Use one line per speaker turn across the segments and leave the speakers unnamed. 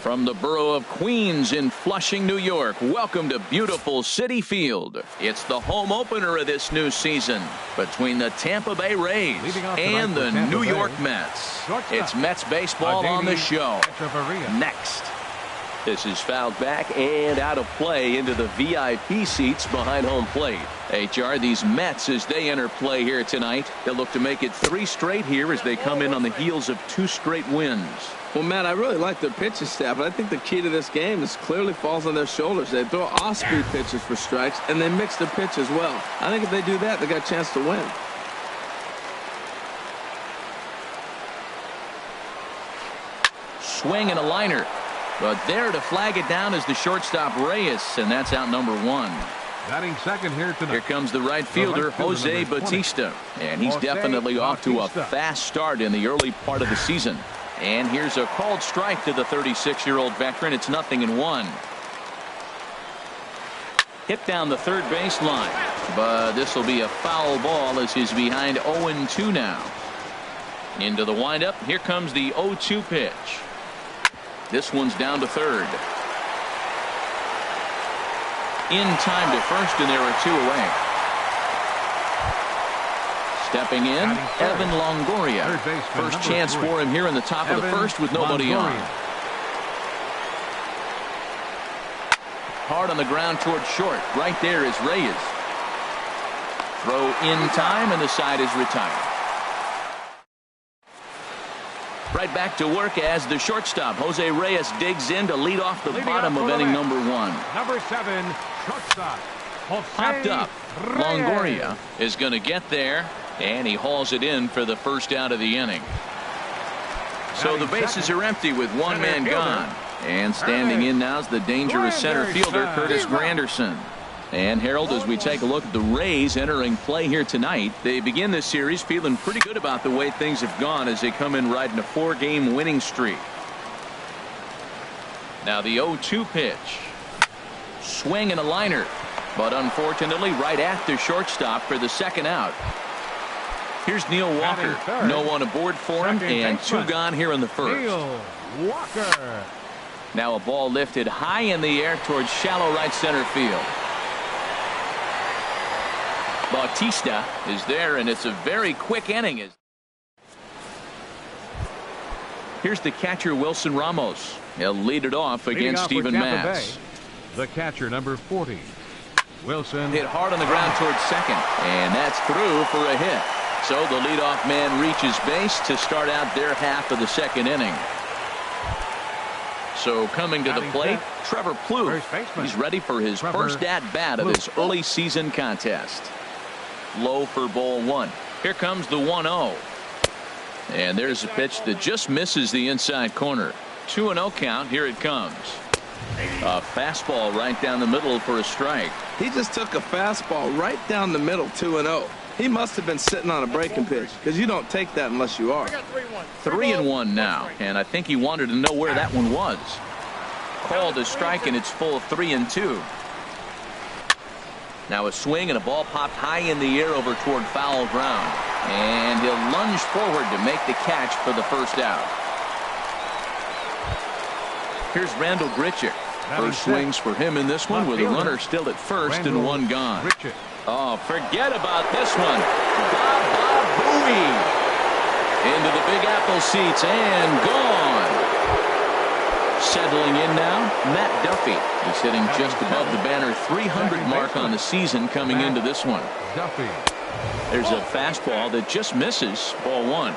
From the borough of Queens in Flushing, New York, welcome to beautiful Citi Field. It's the home opener of this new season between the Tampa Bay Rays and the New York Mets. It's Mets baseball on the show. Next. This is fouled back and out of play into the VIP seats behind home plate. HR, these Mets, as they enter play here tonight, they'll look to make it 3 straight here as they come in on the heels of 2 straight wins.
Well, Matt, I really like their pitching staff, but I think the key to this game is clearly falls on their shoulders. They throw off-speed pitches for strikes, and they mix the pitch as well. I think if they do that, they got a chance to win.
Swing and a liner. But there to flag it down is the shortstop Reyes, and that's out number 1.
Batting second here tonight.
Here comes the right fielder, Jose Bautista. And he's definitely off to a fast start in the early part of the season. And here's a called strike to the 36-year-old veteran. It's 0-1. Hit down the third baseline. But this will be a foul ball as he's behind 0-2 now. Into the windup. Here comes the 0-2 pitch. This one's down to third. In time to first, and there are 2 away. Stepping in, Evan Longoria. First chance for him here in the top of the first with nobody on. Hard on the ground towards short. Right there is Reyes. Throw in time, and the side is retired. Right back to work as the shortstop, Jose Reyes, digs in to lead off the bottom of inning number 1.
Number 7, shortstop.
Popped up. Longoria is going to get there, and he hauls it in for the first out of the inning. So the bases are empty with 1 man gone. And standing in now is the dangerous center fielder, Curtis Granderson. And Harold, as we take a look at the Rays entering play here tonight, they begin this series feeling pretty good about the way things have gone as they come in riding a 4-game winning streak. Now the 0-2 pitch. Swing and a liner. But unfortunately right at the shortstop for the second out. Here's Neil Walker. No one aboard for him, and 2 gone here in the first.
Neil Walker.
Now a ball lifted high in the air towards shallow right center field. Bautista is there, and it's a very quick inning. Here's the catcher, Wilson Ramos. He'll lead it off against Steven Matz.
The catcher, number 40. Wilson.
Hit hard on the ground towards second, and that's through for a hit. So the leadoff man reaches base to start out their half of the second inning. So coming to the plate, Trevor Plouffe. He's ready for his first at-bat of this early season contest. Low for ball 1. Here comes the 1-0. And there's a pitch that just misses the inside corner. 2-0 count. Here it comes. A fastball right down the middle for a strike.
He just took a fastball right down the middle, 2-0. He must have been sitting on a breaking pitch, because you don't take that unless you are.
3-1 now, and I think he wanted to know where that one was. Called a strike, and it's full 3-2. Now a swing, and a ball popped high in the air over toward foul ground. And he'll lunge forward to make the catch for the first out. Here's Randall Grichuk. First swings for him in this one with a runner still at first and 1 gone. Oh, forget about this one. Baba Booey into the Big Apple seats and gone. Settling in now, Matt Duffy. He's hitting just above the banner 300 mark on the season coming into this one. There's a fastball that just misses, ball 1.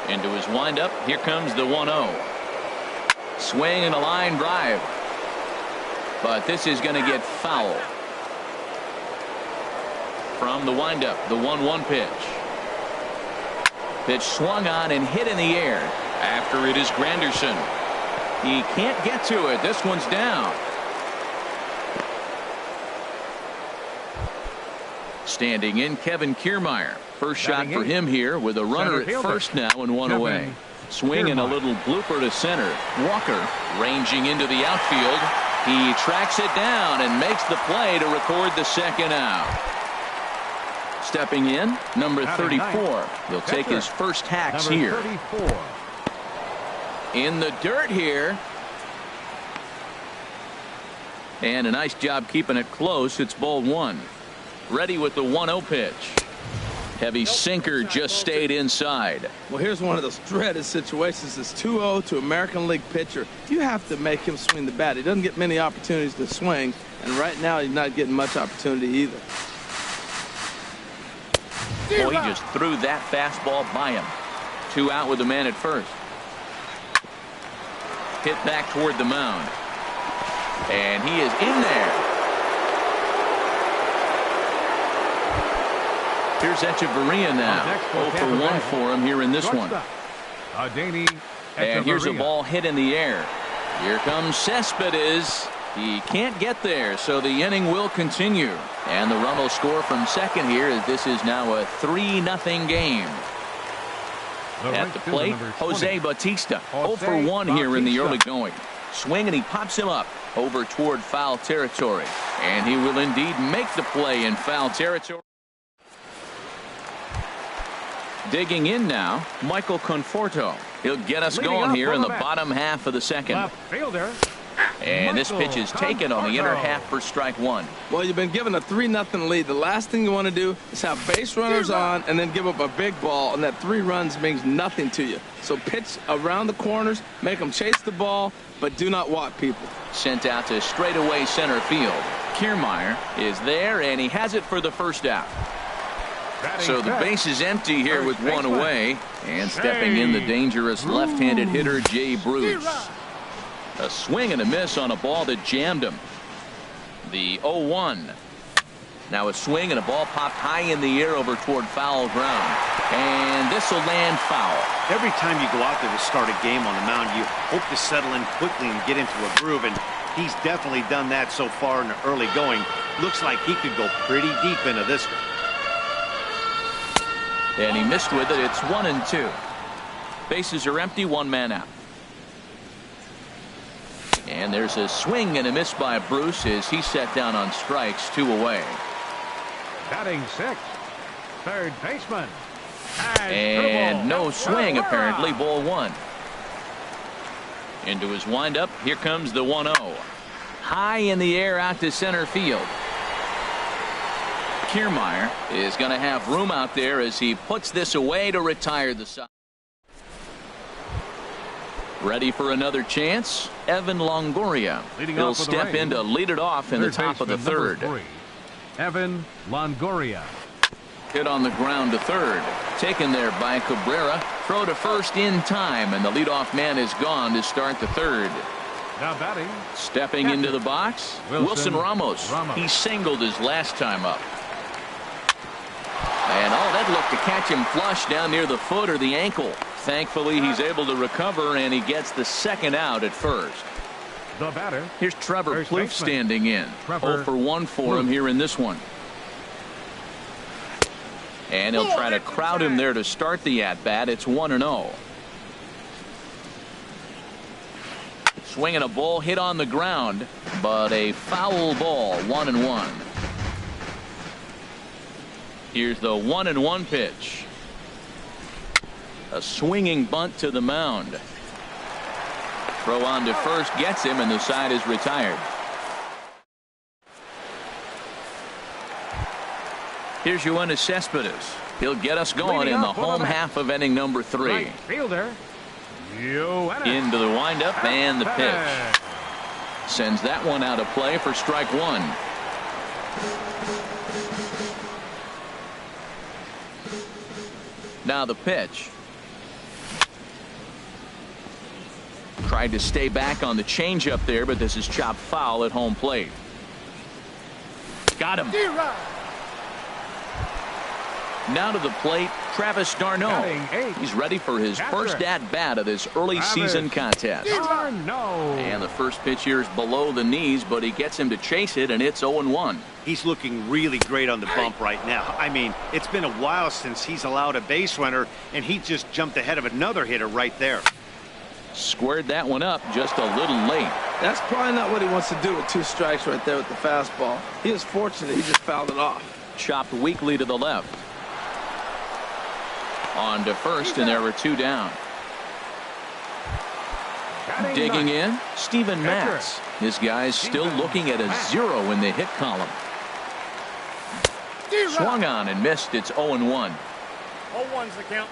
Into his windup, here comes the 1-0. Swing and a line drive. But this is going to get foul. From the windup, the 1-1 pitch. Pitch swung on and hit in the air. After it is Granderson. He can't get to it. This one's down. Standing in, Kevin Kiermaier. First shot for him here with a runner at first now and 1 away. Swing and a little blooper to center. Walker ranging into the outfield. He tracks it down and makes the play to record the second out. Stepping in, number 34. He'll take his first hacks here. In the dirt here. And a nice job keeping it close. It's ball one. Ready with the 1-0 pitch. Heavy sinker just stayed inside.
Well, here's one of those dreaded situations. It's 2-0 to American League pitcher. You have to make him swing the bat. He doesn't get many opportunities to swing, and right now he's not getting much opportunity either.
Boy, he just threw that fastball by him. 2 out with the man at first. Hit back toward the mound. And he is in there. Here's Echeverria now. 0 for 1 for him here in this one. And here's a ball hit in the air. Here comes Cespedes. He can't get there, so the inning will continue. And the run will score from second here, as this is now a 3-0 game. At the plate, Jose Bautista. 0 for 1 here in the early going. Swing, and he pops him up over toward foul territory. And he will indeed make the play in foul territory. Digging in now, Michael Conforto. He'll get us going here in the bottom half of the second. And this pitch is taken on the inner half for strike one.
Well, you've been given a 3-0 lead. The last thing you want to do is have base runners on and then give up a big ball, and that 3 runs means nothing to you. So pitch around the corners, make them chase the ball, but do not walk people.
Sent out to straightaway center field. Kiermaier is there, and he has it for the first out. So the base is empty here with 1 away, and stepping in the dangerous left-handed hitter Jay Bruce. A swing and a miss on a ball that jammed him. The 0-1. Now a swing and a ball popped high in the air over toward foul ground, and this will land foul.
Every time you go out there to start a game on the mound, you hope to settle in quickly and get into a groove, and he's definitely done that so far in the early going. Looks like he could go pretty deep into this one.
And he missed with it. It's 1-2. Bases are empty, 1 man out. And there's a swing and a miss by Bruce as he set down on strikes, 2 away.
Batting 6th, third baseman.
And no swing, apparently. Ball 1. Into his windup. Here comes the 1-0. High in the air out to center field. Kiermaier is going to have room out there as he puts this away to retire the side. Ready for another chance. Evan Longoria. He'll step in to lead it off in the top of the third.
Evan Longoria.
Hit on the ground to third. Taken there by Cabrera. Throw to first in time, and the leadoff man is gone to start the third.
Now batting.
Stepping into the box, Wilson Ramos. He singled his last time up. And that looked to catch him flush down near the foot or the ankle. Thankfully, he's able to recover, and he gets the second out at first.
The batter.
Here's Trevor Plouffe standing in. 0 for 1 for him here in this one. And he'll try to crowd him there to start the at-bat. It's 1-0. Swinging a ball hit on the ground, but a foul ball. 1-1. Here's the 1-1 pitch. A swinging bunt to the mound. Throw on to first gets him, and the side is retired. Here's Yoenis Cespedes. He'll get us going in the home half of inning number 3.
Right fielder.
Into the windup and the pitch. Sends that one out of play for strike 1. Now the pitch. Tried to stay back on the changeup there, but this is chopped foul at home plate. Got him. Now to the plate, Travis d'Arnaud. He's ready for his first at-bat of this early season contest. And the first pitch here is below the knees, but he gets him to chase it, and it's 0-1.
He's looking really great on the bump right now. I mean, it's been a while since he's allowed a base runner, and he just jumped ahead of another hitter right there.
Squared that one up just a little late.
That's probably not what he wants to do with 2 strikes right there with the fastball. He is fortunate he just fouled it off.
Chopped weakly to the left. On to first, and there were 2 down. Digging in, Steven Matz. This guy's still looking at a 0 in the hit column. Swung on and missed. It's 0-1.
0-1's the count.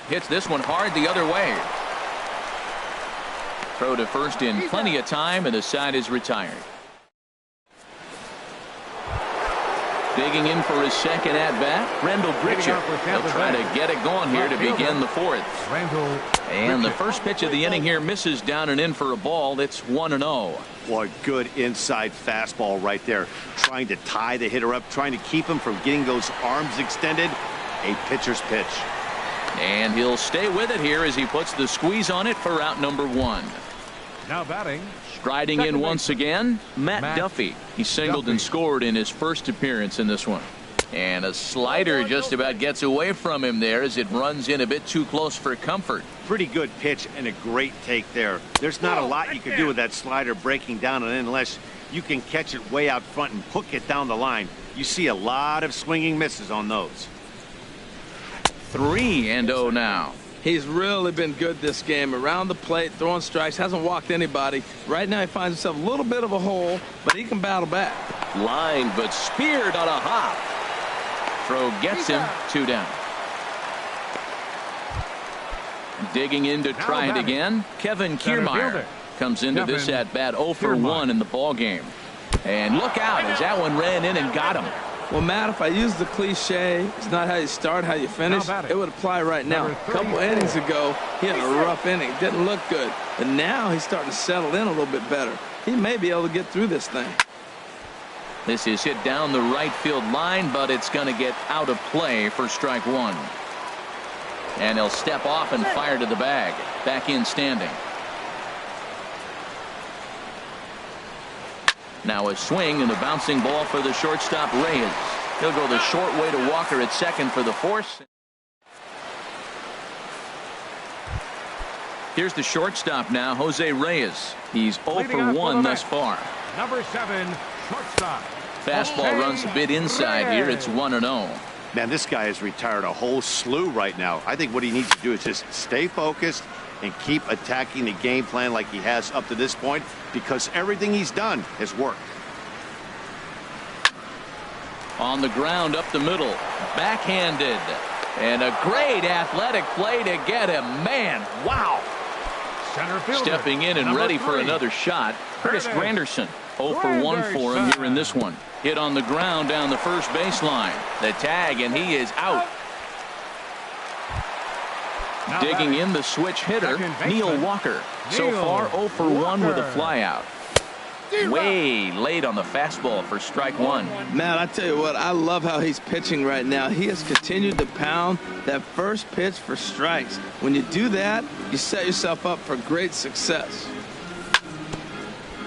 Hits this one hard the other way. Throw to first in plenty of time, and the side is retired. Digging in for his second at-bat, Randall Gritcher. He'll try to get it going here to begin the fourth. And the first pitch of the inning here misses down and in for a ball. It's 1-0.
Boy, good inside fastball right there. Trying to tie the hitter up, trying to keep him from getting those arms extended. A pitcher's pitch.
And he'll stay with it here as he puts the squeeze on it for out number 1.
Now batting.
Striding in once again, Matt Duffy. He singled and scored in his first appearance in this one. And a slider just about gets away from him there as it runs in a bit too close for comfort.
Pretty good pitch and a great take there. There's not a lot you can do with that slider breaking down and in unless you can catch it way out front and hook it down the line. You see a lot of swinging misses on those.
3-0 now.
He's really been good this game. Around the plate, throwing strikes, hasn't walked anybody. Right now he finds himself a little bit of a hole, but he can battle back.
Line, but speared on a hop. Throw gets him, 2 down. Digging in to try it again, Kevin Kiermaier comes into this at-bat 0 for 1 in the ball game. And look out as that one ran in and got him.
Well, Matt, if I use the cliche, it's not how you start, how you finish, it would apply right now. A couple innings ago, he had a rough inning. Didn't look good. But now he's starting to settle in a little bit better. He may be able to get through this thing.
This is hit down the right field line, but it's going to get out of play for strike 1. And he'll step off and fire to the bag. Back in standing. Now a swing and a bouncing ball for the shortstop Reyes. He'll go the short way to Walker at second for the force. Here's the shortstop now, Jose Reyes. He's 0 for 1 thus far.
Number 7, shortstop.
Fastball runs a bit inside here. It's 1-0.
Man, this guy has retired a whole slew right now. I think what he needs to do is just stay focused and keep attacking the game plan like he has up to this point, because everything he's done has worked.
On the ground up the middle, backhanded, and a great athletic play to get him. Man, wow.
Center fielder,
stepping in and ready for another shot, Curtis Granderson. 0 for 1 for him here in this one. Hit on the ground down the first baseline. The tag, and he is out. Digging in the switch hitter, Neil Walker. So far 0 for 1 with a flyout. Way late on the fastball for strike 1.
Man, I tell you what, I love how he's pitching right now. He has continued to pound that first pitch for strikes. When you do that, you set yourself up for great success.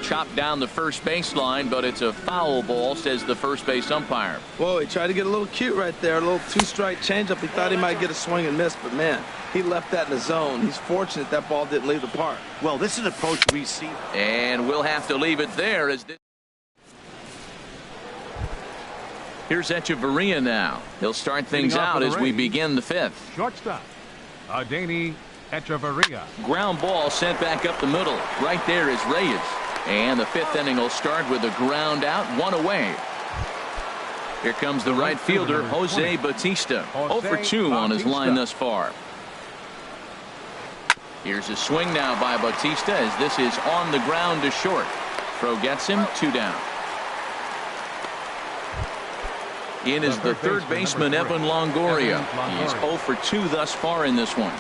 Chopped down the first baseline, but it's a foul ball, says the first base umpire.
Whoa, he tried to get a little cute right there, a little 2-strike changeup. He thought he might get a swing and miss, but man, he left that in the zone. He's fortunate that ball didn't leave the park.
Well, this is an approach we see.
And we'll have to leave it there. Here's Echeverria now. He'll start things out as we begin the 5th.
Shortstop, Adeiny Echeverria.
Ground ball sent back up the middle. Right there is Reyes. And the 5th inning will start with a ground out, 1 away. Here comes the right fielder, Jose Bautista. 0 for 2 on his line thus far. Here's a swing now by Bautista as this is on the ground to short. Throw gets him, 2 down. In is the third baseman, Evan Longoria. He's 0 for 2 thus far in this one.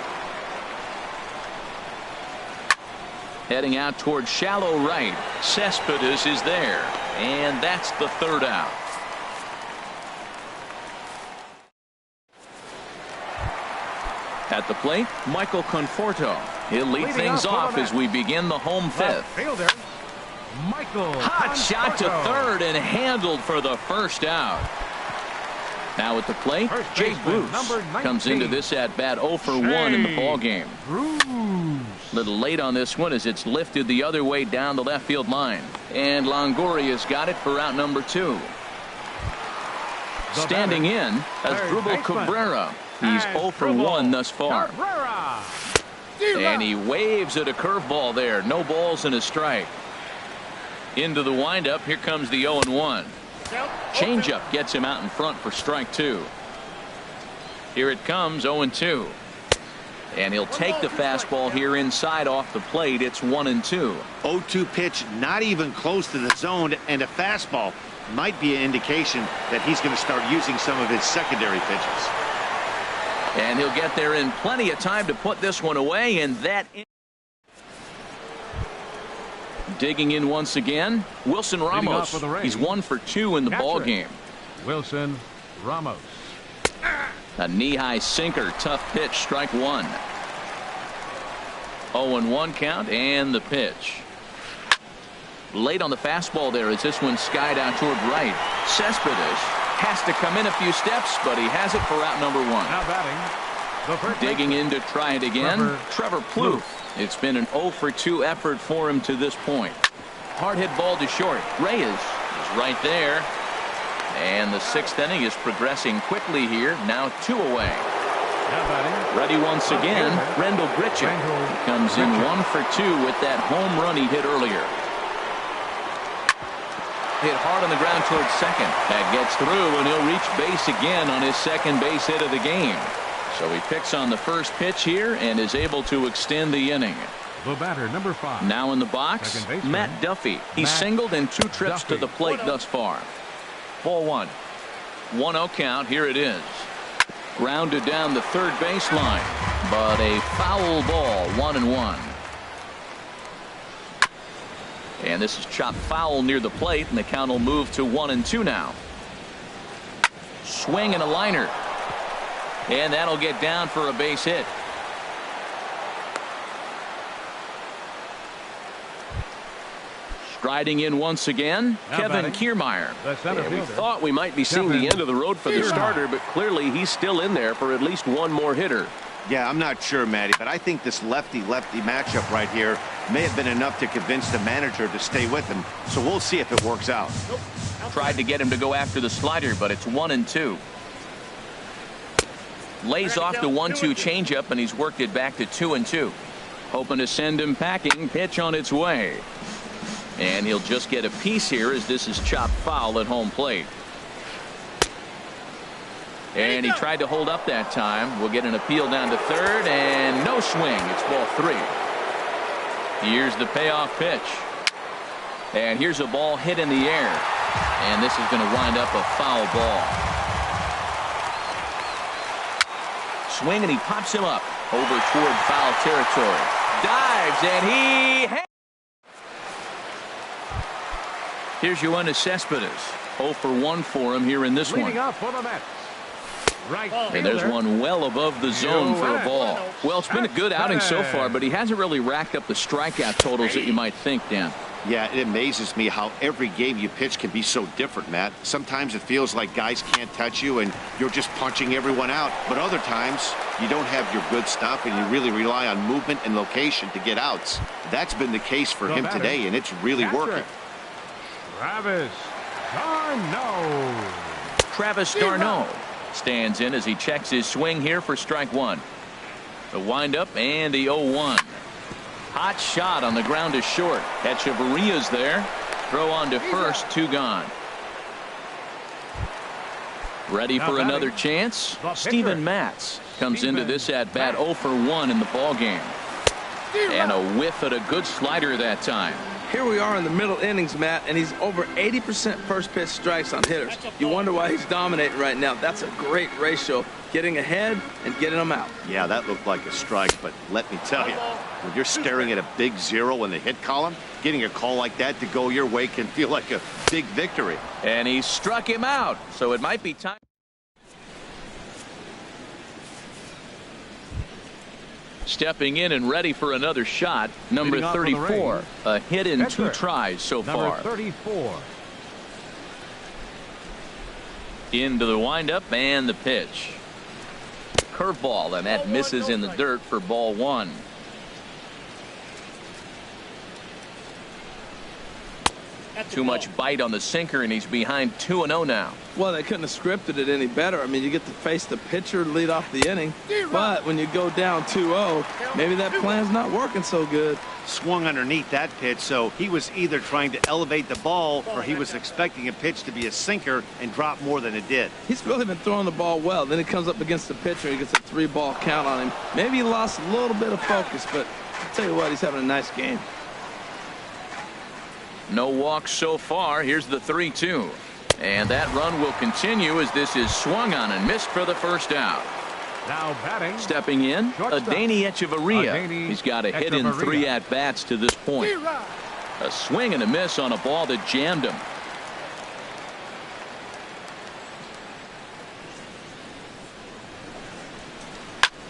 Heading out towards shallow right. Cespedes is there. And that's the 3rd out. At the plate, Michael Conforto. He'll lead things off as we begin the home 5th. Hot shot to third and handled for the first out. Now at the plate, Jay Bruce comes into this at-bat 0 for 1 in the ball game. Little late on this one as it's lifted the other way down the left field line. And Longoria's got it for out number 2. Standing in, Asdrubal Cabrera. He's 0 for 1 thus far. And he waves at a curveball there. No balls and a strike. Into the windup. Here comes the 0-1. Changeup gets him out in front for strike 2. Here it comes, 0-2. And he'll take the fastball here inside off the plate. It's 1-2.
0-2 pitch, not even close to the zone, and a fastball might be an indication that he's going to start using some of his secondary pitches.
And he'll get there in plenty of time to put this one away, and that digging in once again, Wilson Ramos. He's 1 for 2 in the ball game.
Wilson Ramos.
A knee-high sinker, tough pitch, strike 1. 0-1 count, and the pitch. Late on the fastball there as this one skied out toward right. Cespedes has to come in a few steps, but he has it for out number 1.
Now batting, the first
digging in to try it again, Trevor Plouffe. It's been an 0 for 2 effort for him to this point. Hard hit ball to short. Reyes is right there. And the 6th inning is progressing quickly here. Now 2 away. Ready once again, Randall Grichuk. He comes in 1 for 2 with that home run he hit earlier. Hit hard on the ground towards second. That gets through, and he'll reach base again on his second base hit of the game. So he picks on the first pitch here and is able to extend the inning.
The batter, number 5.
Now in the box, Matt Duffy. He's singled in 2 trips to the plate thus far. Ball 1. 1-0 count. Here it is. Grounded down the third baseline, but a foul ball. 1-1. And this is chopped foul near the plate, and the count will move to 1-2 now. Swing and a liner. And that'll get down for a base hit. Striding in once again, Kevin Kiermaier.
We thought we might be seeing the end of the road for the starter, but clearly he's still in there for at least one more hitter.
Yeah, I'm not sure, Matty, but I think this lefty-lefty matchup right here may have been enough to convince the manager to stay with him. So we'll see if it works out.
Tried to get him to go after the slider, but it's 1-2. Lays off the 1-2 changeup, and he's worked it back to 2-2. Hoping to send him packing. Pitch on its way. And he'll just get a piece here as this is chopped foul at home plate. And he tried to hold up that time. We'll get an appeal down to third, and no swing. It's ball 3. Here's the payoff pitch. And here's a ball hit in the air. And this is going to wind up a foul ball. Swing, and he pops him up over toward foul territory. Dives, and he... Here's Yoenis Cespedes. 0 for 1 for him here in this one. And there's one well above the zone for a ball. Well, it's been a good outing so far, but he hasn't really racked up the strikeout totals that you might think, Dan.
Yeah, it amazes me how every game you pitch can be so different, Matt. Sometimes it feels like guys can't touch you and you're just punching everyone out. But other times you don't have your good stuff and you really rely on movement and location to get outs. That's been the case for him today, and it's really working.
Travis d'Arnaud stands in as he checks his swing here for strike 1. The windup and the 0-1. Hot shot on the ground to short. Echeverria's there. Throw on to first, 2 gone. Ready for another chance? Steven Matz comes into this at bat 0 for 1 in the ball game. And a whiff at a good slider that time.
Here we are in the middle innings, Matt, and he's over 80% first pitch strikes on hitters. You wonder why he's dominating right now. That's a great ratio, getting ahead and getting them out.
Yeah, that looked like a strike, but let me tell you, when you're staring at a big 0 in the hit column, getting a call like that to go your way can feel like a big victory.
And he struck him out, so it might be time. Stepping in and ready for another shot, number 34. A hit in 2 tries so far.
34.
Into the windup and the pitch. Curveball, and that misses in the dirt for ball 1. Too much bite on the sinker, and he's behind 2-0 now.
Well, they couldn't have scripted it any better. I mean, you get to face the pitcher, lead off the inning. But when you go down 2-0, maybe that plan's not working so good.
Swung underneath that pitch, so he was either trying to elevate the ball or he was expecting a pitch to be a sinker and drop more than it did.
He's really been throwing the ball well. Then he comes up against the pitcher. He gets a 3-ball count on him. Maybe he lost a little bit of focus, but I'll tell you what, he's having a nice game.
No walks so far. Here's the 3-2. And that run will continue as this is swung on and missed for the first out.
Now batting.
Stepping in, Adeiny Echeverria. He's got a hit in 3 at-bats to this point. A swing and a miss on a ball that jammed him.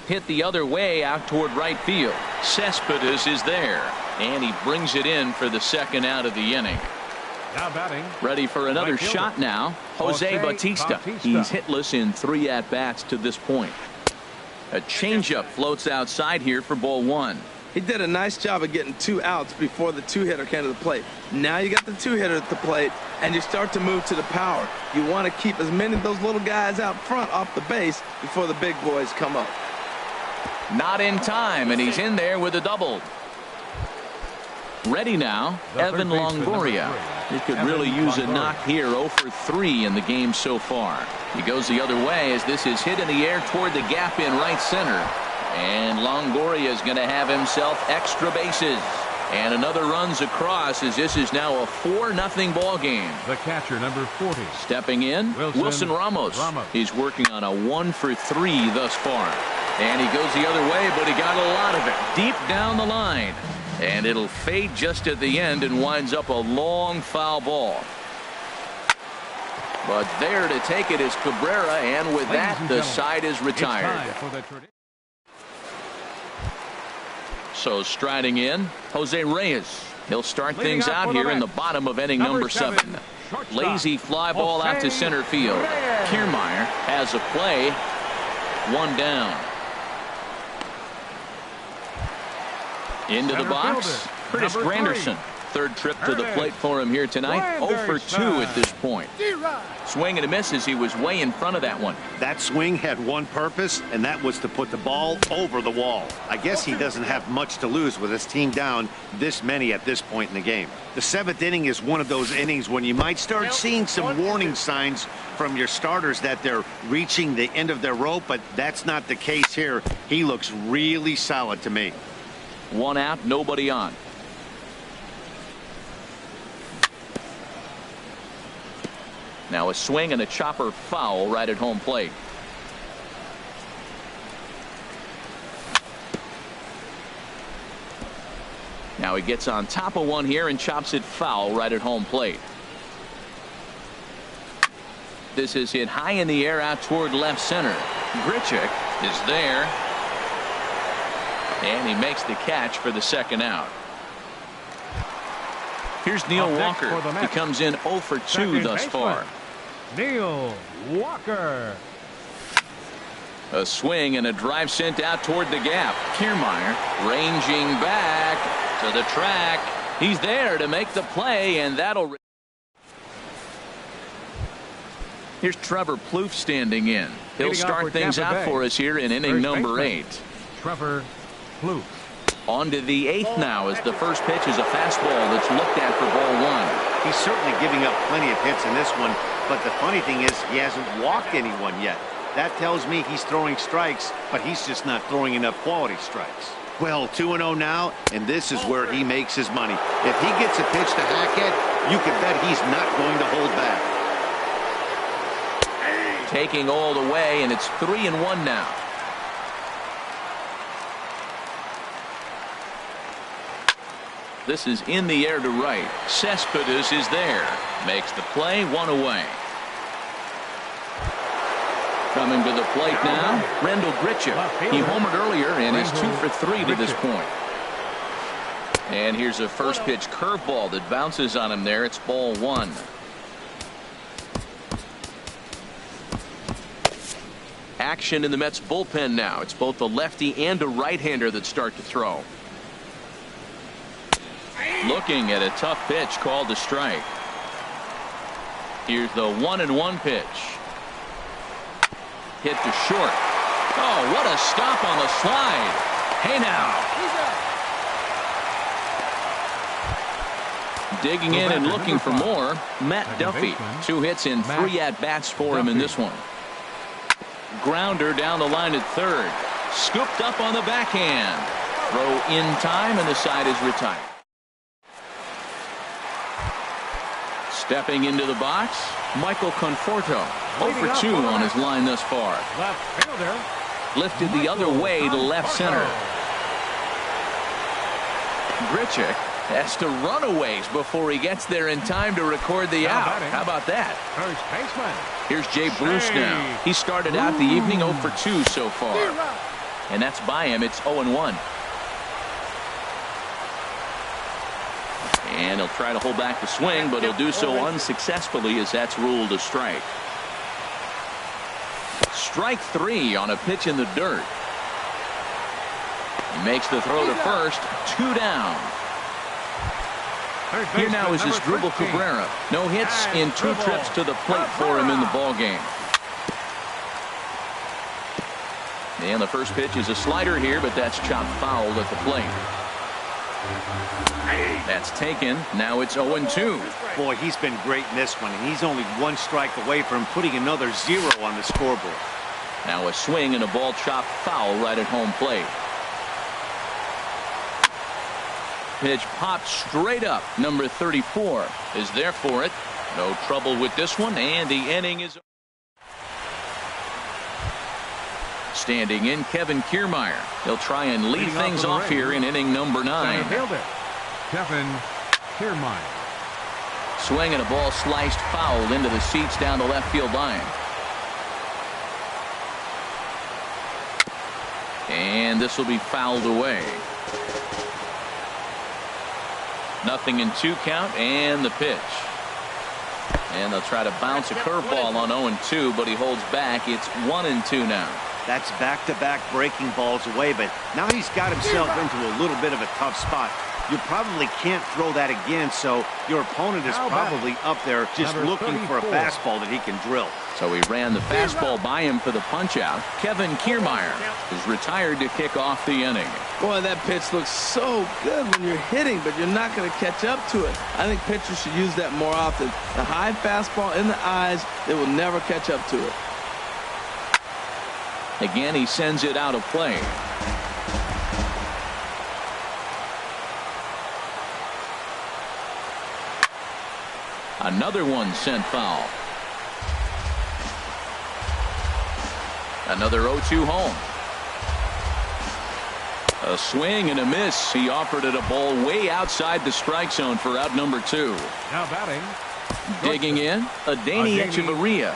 Hit the other way out toward right field. Cespedes is there, and he brings it in for the second out of the inning.
Now batting.
Ready for another shot now. Jose Bautista. He's hitless in 3 at-bats to this point. A changeup floats outside here for ball 1.
He did a nice job of getting 2 outs before the 2-hitter came to the plate. Now you got the 2-hitter at the plate, and you start to move to the power. You want to keep as many of those little guys out front off the base before the big boys come up.
Not in time, and he's in there with a double. Ready now, Evan Longoria. He could really use a knock here. 0 for 3 in the game so far. He goes the other way as this is hit in the air toward the gap in right center. And Longoria is going to have himself extra bases. And another runs across as this is now a 4-0 ball game.
The catcher, number 40.
Stepping in, Wilson Ramos. He's working on a 1 for 3 thus far. And he goes the other way, but he got a lot of it deep down the line. And it'll fade just at the end and winds up a long foul ball. But there to take it is Cabrera, and with that, the side is retired. So striding in, Jose Reyes. He'll start things out here in the bottom of inning number 7. Lazy fly ball out to center field. Kiermaier has a play. 1 down. Into the box, Curtis Granderson. Third trip to the plate for him here tonight. 0 for 2 at this point. Swing and a miss as he was way in front of that one.
That swing had one purpose, and that was to put the ball over the wall. I guess he doesn't have much to lose with his team down this many at this point in the game. The 7th inning is one of those innings when you might start seeing some warning signs from your starters that they're reaching the end of their rope, but that's not the case here. He looks really solid to me.
1 out, nobody on. Now a swing and a chopper foul right at home plate. Now he gets on top of one here and chops it foul right at home plate. This is hit high in the air out toward left center. Grichuk is there. And he makes the catch for the second out. Here's Neil Walker. He comes in 0 for 2 thus far.
Neil Walker.
A swing and a drive sent out toward the gap. Kiermaier ranging back to the track. He's there to make the play, and that'll. Here's Trevor Plouffe standing in. He'll start things out for us here in inning number 8.
Trevor Plouffe.
On to the 8th now as the first pitch is a fastball that's looked at for ball 1.
He's certainly giving up plenty of hits in this one, but the funny thing is he hasn't walked anyone yet. That tells me he's throwing strikes, but he's just not throwing enough quality strikes. Well, 2-0 now, and this is where he makes his money. If he gets a pitch to hack at, you can bet he's not going to hold back.
Taking all the way, and it's 3-1 now. This is in the air to right. Cespedes is there. Makes the play, 1 away. Coming to the plate now, Randall Grichuk. He homered earlier and is 2 for 3 to this point. And here's a first pitch curveball that bounces on him there. It's ball 1. Action in the Mets bullpen now. It's both a lefty and a right-hander that start to throw. Looking at a tough pitch called a strike. Here's the 1-1 pitch. Hit to short. Oh, what a stop on the slide. Hey now. Digging in and looking for more, Matt Duffy. 2 hits and 3 at-bats for him in this one. Grounder down the line at third. Scooped up on the backhand. Throw in time, and the side is retired. Stepping into the box, Michael Conforto. 0 for 2 on his line thus far.
Left fielder.
Lifted the other way to left center. Grichuk has to run a ways before he gets there in time to record the out. How about that?
First baseman.
Here's Jay Bruce now. He started out the evening 0 for 2 so far. And that's by him. It's 0-1. And he'll try to hold back the swing, but he'll do so unsuccessfully as that's ruled a strike. Strike 3 on a pitch in the dirt. He makes the throw to first. 2 down. Here now is his Dribble Cabrera. No hits in 2 trips to the plate for him in the ballgame. And the first pitch is a slider here, but that's chopped foul at the plate. That's taken. Now it's 0-2.
Boy, he's been great in this one, and he's only 1 strike away from putting another 0 on the scoreboard.
Now a swing and a ball chopped foul right at home plate. Pitch popped straight up. Number 34 is there for it. No trouble with this one, and the inning is. Standing in, Kevin Kiermaier. He'll try and lead things off here in inning number 9.
Kevin Kiermaier.
Swing and a ball sliced foul into the seats down the left field line. And this will be fouled away. 0-2 count, and the pitch. And they'll try to bounce a curveball on 0-2, but he holds back. It's 1-2 now.
That's back-to-back breaking balls away, but now he's got himself into a little bit of a tough spot. You probably can't throw that again, so your opponent is probably up there just looking for a fastball that he can drill.
So he ran the fastball by him for the punch-out. Kevin Kiermaier is retired to kick off the inning.
Boy, that pitch looks so good when you're hitting, but you're not going to catch up to it. I think pitchers should use that more often. The high fastball in the eyes, they will never catch up to it.
Again, he sends it out of play. Another one sent foul. Another 0-2 home. A swing and a miss. He offered it a ball way outside the strike zone for out number 2.
Now batting.
Digging in, Adeiny Echeverria.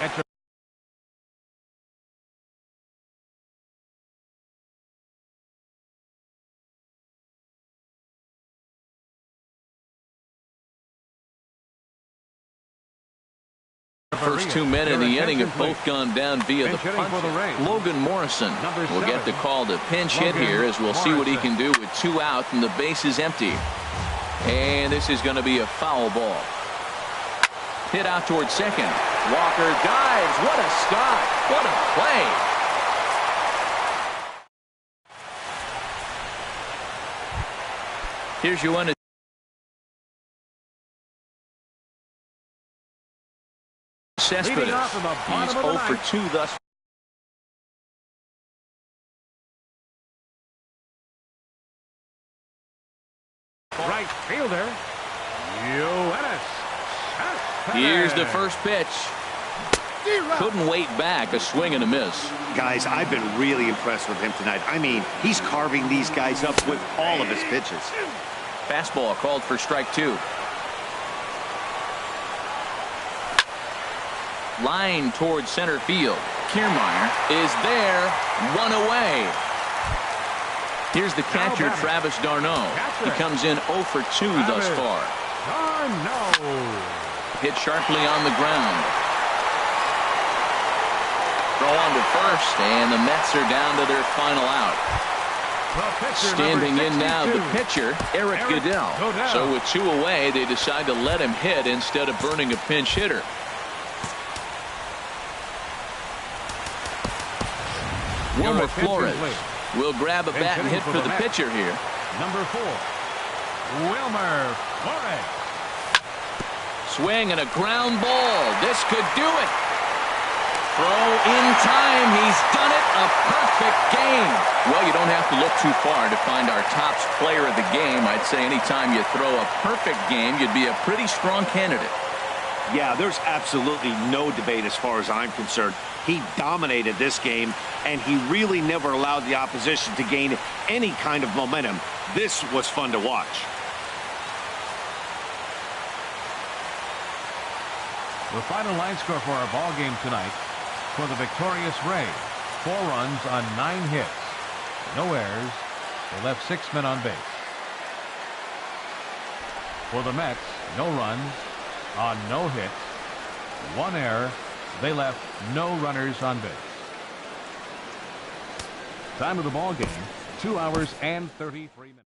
First 2 men in the inning have both gone down via the punch. Logan Morrison will get the call to pinch hit here, as we'll see what he can do with 2 out and the base is empty. And this is going to be a foul ball. Hit out towards second. Walker dives. What a stop. What a play. Here's your one. Cespedes. He's 0 for 2 thus.
Right fielder.
Here's the first pitch. Couldn't wait back. A swing and a miss.
Guys, I've been really impressed with him tonight. I mean, he's carving these guys up with all of his pitches.
Fastball called for strike 2. Line towards center field. Kiermaier is there. 1 away. Here's the catcher, Travis d'Arnaud. He comes in 0 for 2 thus far. Hit sharply on the ground. Throw on to first, and the Mets are down to their final out. Standing in now, the pitcher, Eric Goodell. So with 2 away, they decide to let him hit instead of burning a pinch hitter. Wilmer
attention,
Flores
please.
will grab a bat and hit for the
Mets.
pitcher here.
Number 4, Wilmer Flores.
Swing and a ground ball. This could do it. Throw in time. He's done it. A perfect game. Well, you don't have to look too far to find our top player of the game. I'd say anytime you throw a perfect game, you'd be a pretty strong candidate.
Yeah, there's absolutely no debate as far as I'm concerned. He dominated this game, and he really never allowed the opposition to gain any kind of momentum. This was fun to watch.
The final line score for our ball game tonight: for the victorious Rays, 4 runs on 9 hits, no errors. They left 6 men on base. For the Mets, no runs on no hits, 1 error. They left no runners on base. Time of the ball game: 2 hours and 33 minutes.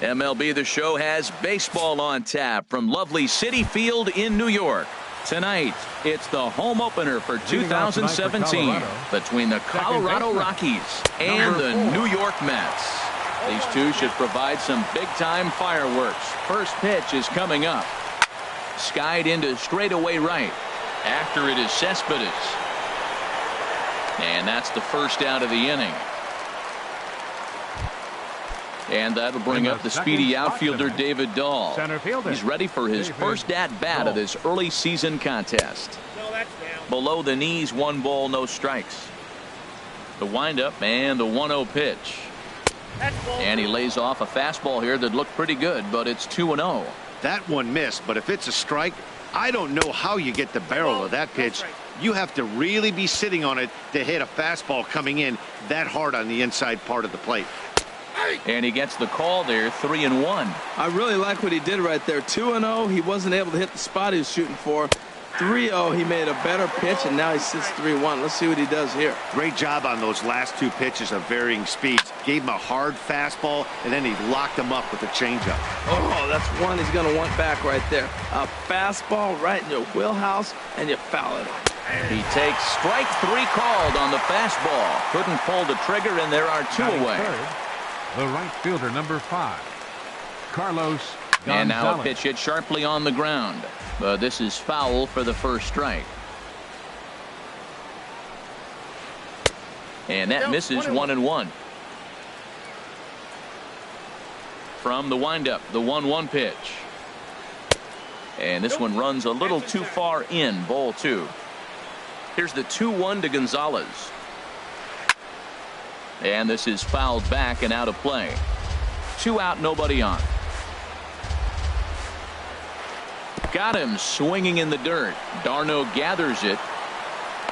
MLB The Show has baseball on tap from lovely Citi Field in New York. Tonight, it's the home opener for 2017 between the Colorado Rockies and the New York Mets. These two should provide some big-time fireworks. First pitch is coming up. Skied into straightaway right. After it is Cespedes. And that's the first out of the inning. And that'll bring up the speedy outfielder David Dahl. He's ready for his first at-bat of this early season contest. Below the knees, 1 ball, no strikes. The windup and the 1-0 pitch. And he lays off a fastball here that looked pretty good, but it's 2-0.
That one missed, but if it's a strike, I don't know how you get the barrel of that pitch. You have to really be sitting on it to hit a fastball coming in that hard on the inside part of the plate.
And he gets the call there, 3-1.
I really like what he did right there. 2-0, he wasn't able to hit the spot he was shooting for. 3-0, he made a better pitch, and now he sits 3-1. Let's see what he does here.
Great job on those last 2 pitches of varying speeds. Gave him a hard fastball, and then he locked him up with a changeup.
Oh, that's one he's going to want back right there. A fastball right in your wheelhouse, and you foul it.
He takes strike 3 called on the fastball. Couldn't pull the trigger, and there are 2 away.
The right fielder, number 5, Carlos Gonzalez.
And now a pitch hit sharply on the ground. But this is foul for the first strike. And that misses 1-1. From the windup, the 1-1 pitch. And this one runs a little too far in, ball 2. Here's the 2-1 to Gonzalez. And this is fouled back and out of play. 2 out, nobody on. Got him swinging in the dirt. Darno gathers it.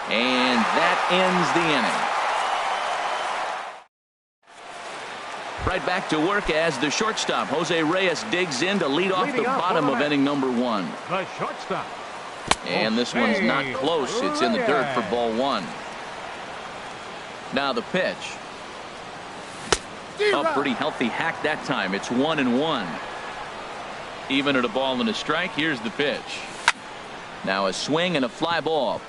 And that ends the inning. Right back to work as the shortstop, Jose Reyes, digs in to lead off the bottom of inning number 1.
The shortstop.
And this one's not close. It's in the dirt for ball 1. Now the pitch. A pretty healthy hack that time. It's 1-1. Even at a ball and a strike, here's the pitch. Now a swing and a fly ball.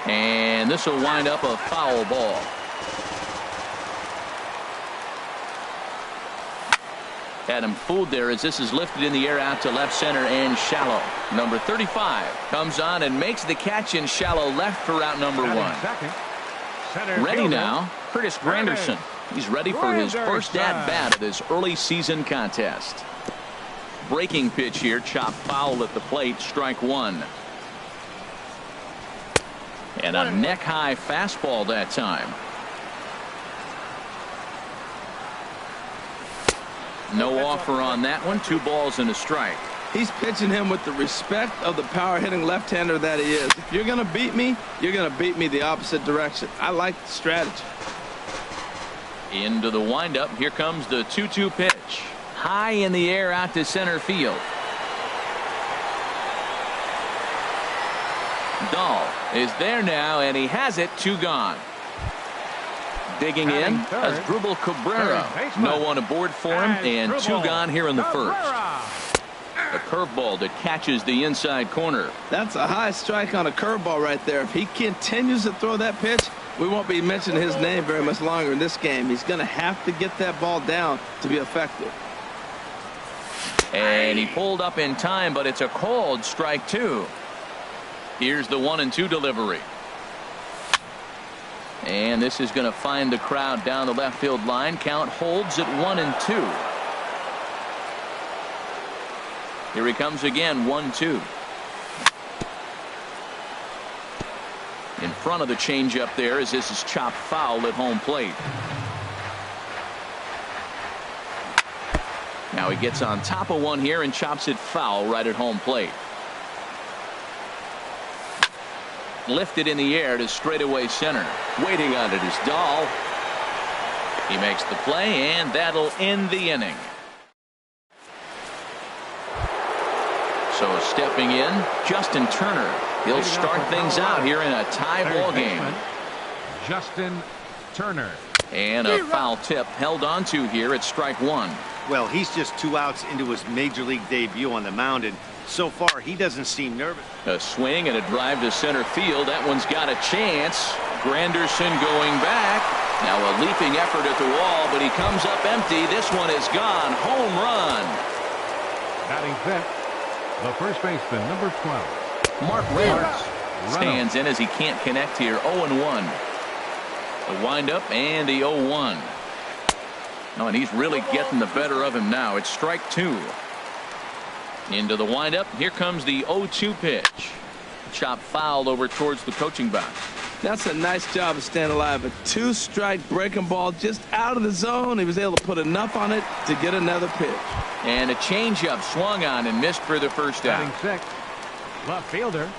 And this will wind up a foul ball. Had him fooled there as this is lifted in the air out to left center and shallow. Number 35 comes on and makes the catch in shallow left for out number 1. Ready now, Curtis Granderson. He's ready for his first at-bat of this early season contest. Breaking pitch here, chop foul at the plate, strike 1. And a neck-high fastball that time. No offer on that one, 2 balls and a strike.
He's pitching him with the respect of the power-hitting left-hander that he is. If you're going to beat me, you're going to beat me the opposite direction. I like the strategy.
Into the windup. Here comes the 2-2 pitch. High in the air out to center field. Dahl is there now, and he has it. 2 gone. Digging in, Asdrubal Cabrera. No one aboard for him, and 2 gone here in the first. A curveball that catches the inside corner.
That's a high strike on a curveball right there. If he continues to throw that pitch, we won't be mentioning his name very much longer in this game. He's going to have to get that ball down to be effective.
And he pulled up in time, but it's a called strike 2. Here's the 1-2 delivery. And this is going to find the crowd down the left field line. Count holds at 1-2. Here he comes again, 1-2. In front of the changeup there as this is chopped foul at home plate. Now he gets on top of one here and chops it foul right at home plate. Lifted in the air to straightaway center. Waiting on it is Dahl. He makes the play, and that'll end the inning. So stepping in, Justin Turner. He'll start things out here in a tie ball game.
Justin Turner.
And a foul tip held onto here at strike one.
Well, he's just 2 outs into his major league debut on the mound, and so far he doesn't seem nervous.
A swing and a drive to center field. That one's got a chance. Granderson going back. Now a leaping effort at the wall, but he comes up empty. This one is gone. Home run.
Batting fifth, the first baseman, number 12.
Mark Reynolds stands in as he can't connect here. 0-1. The windup and the 0-1. Oh, and he's really getting the better of him now. It's strike two. Into the windup. Here comes the 0-2 pitch. Chop fouled over towards the coaching box.
That's a nice job of staying alive. A 2-strike breaking ball just out of the zone. He was able to put enough on it to get another pitch.
And a changeup swung on and missed for the first out.
Batting sixth, left fielder,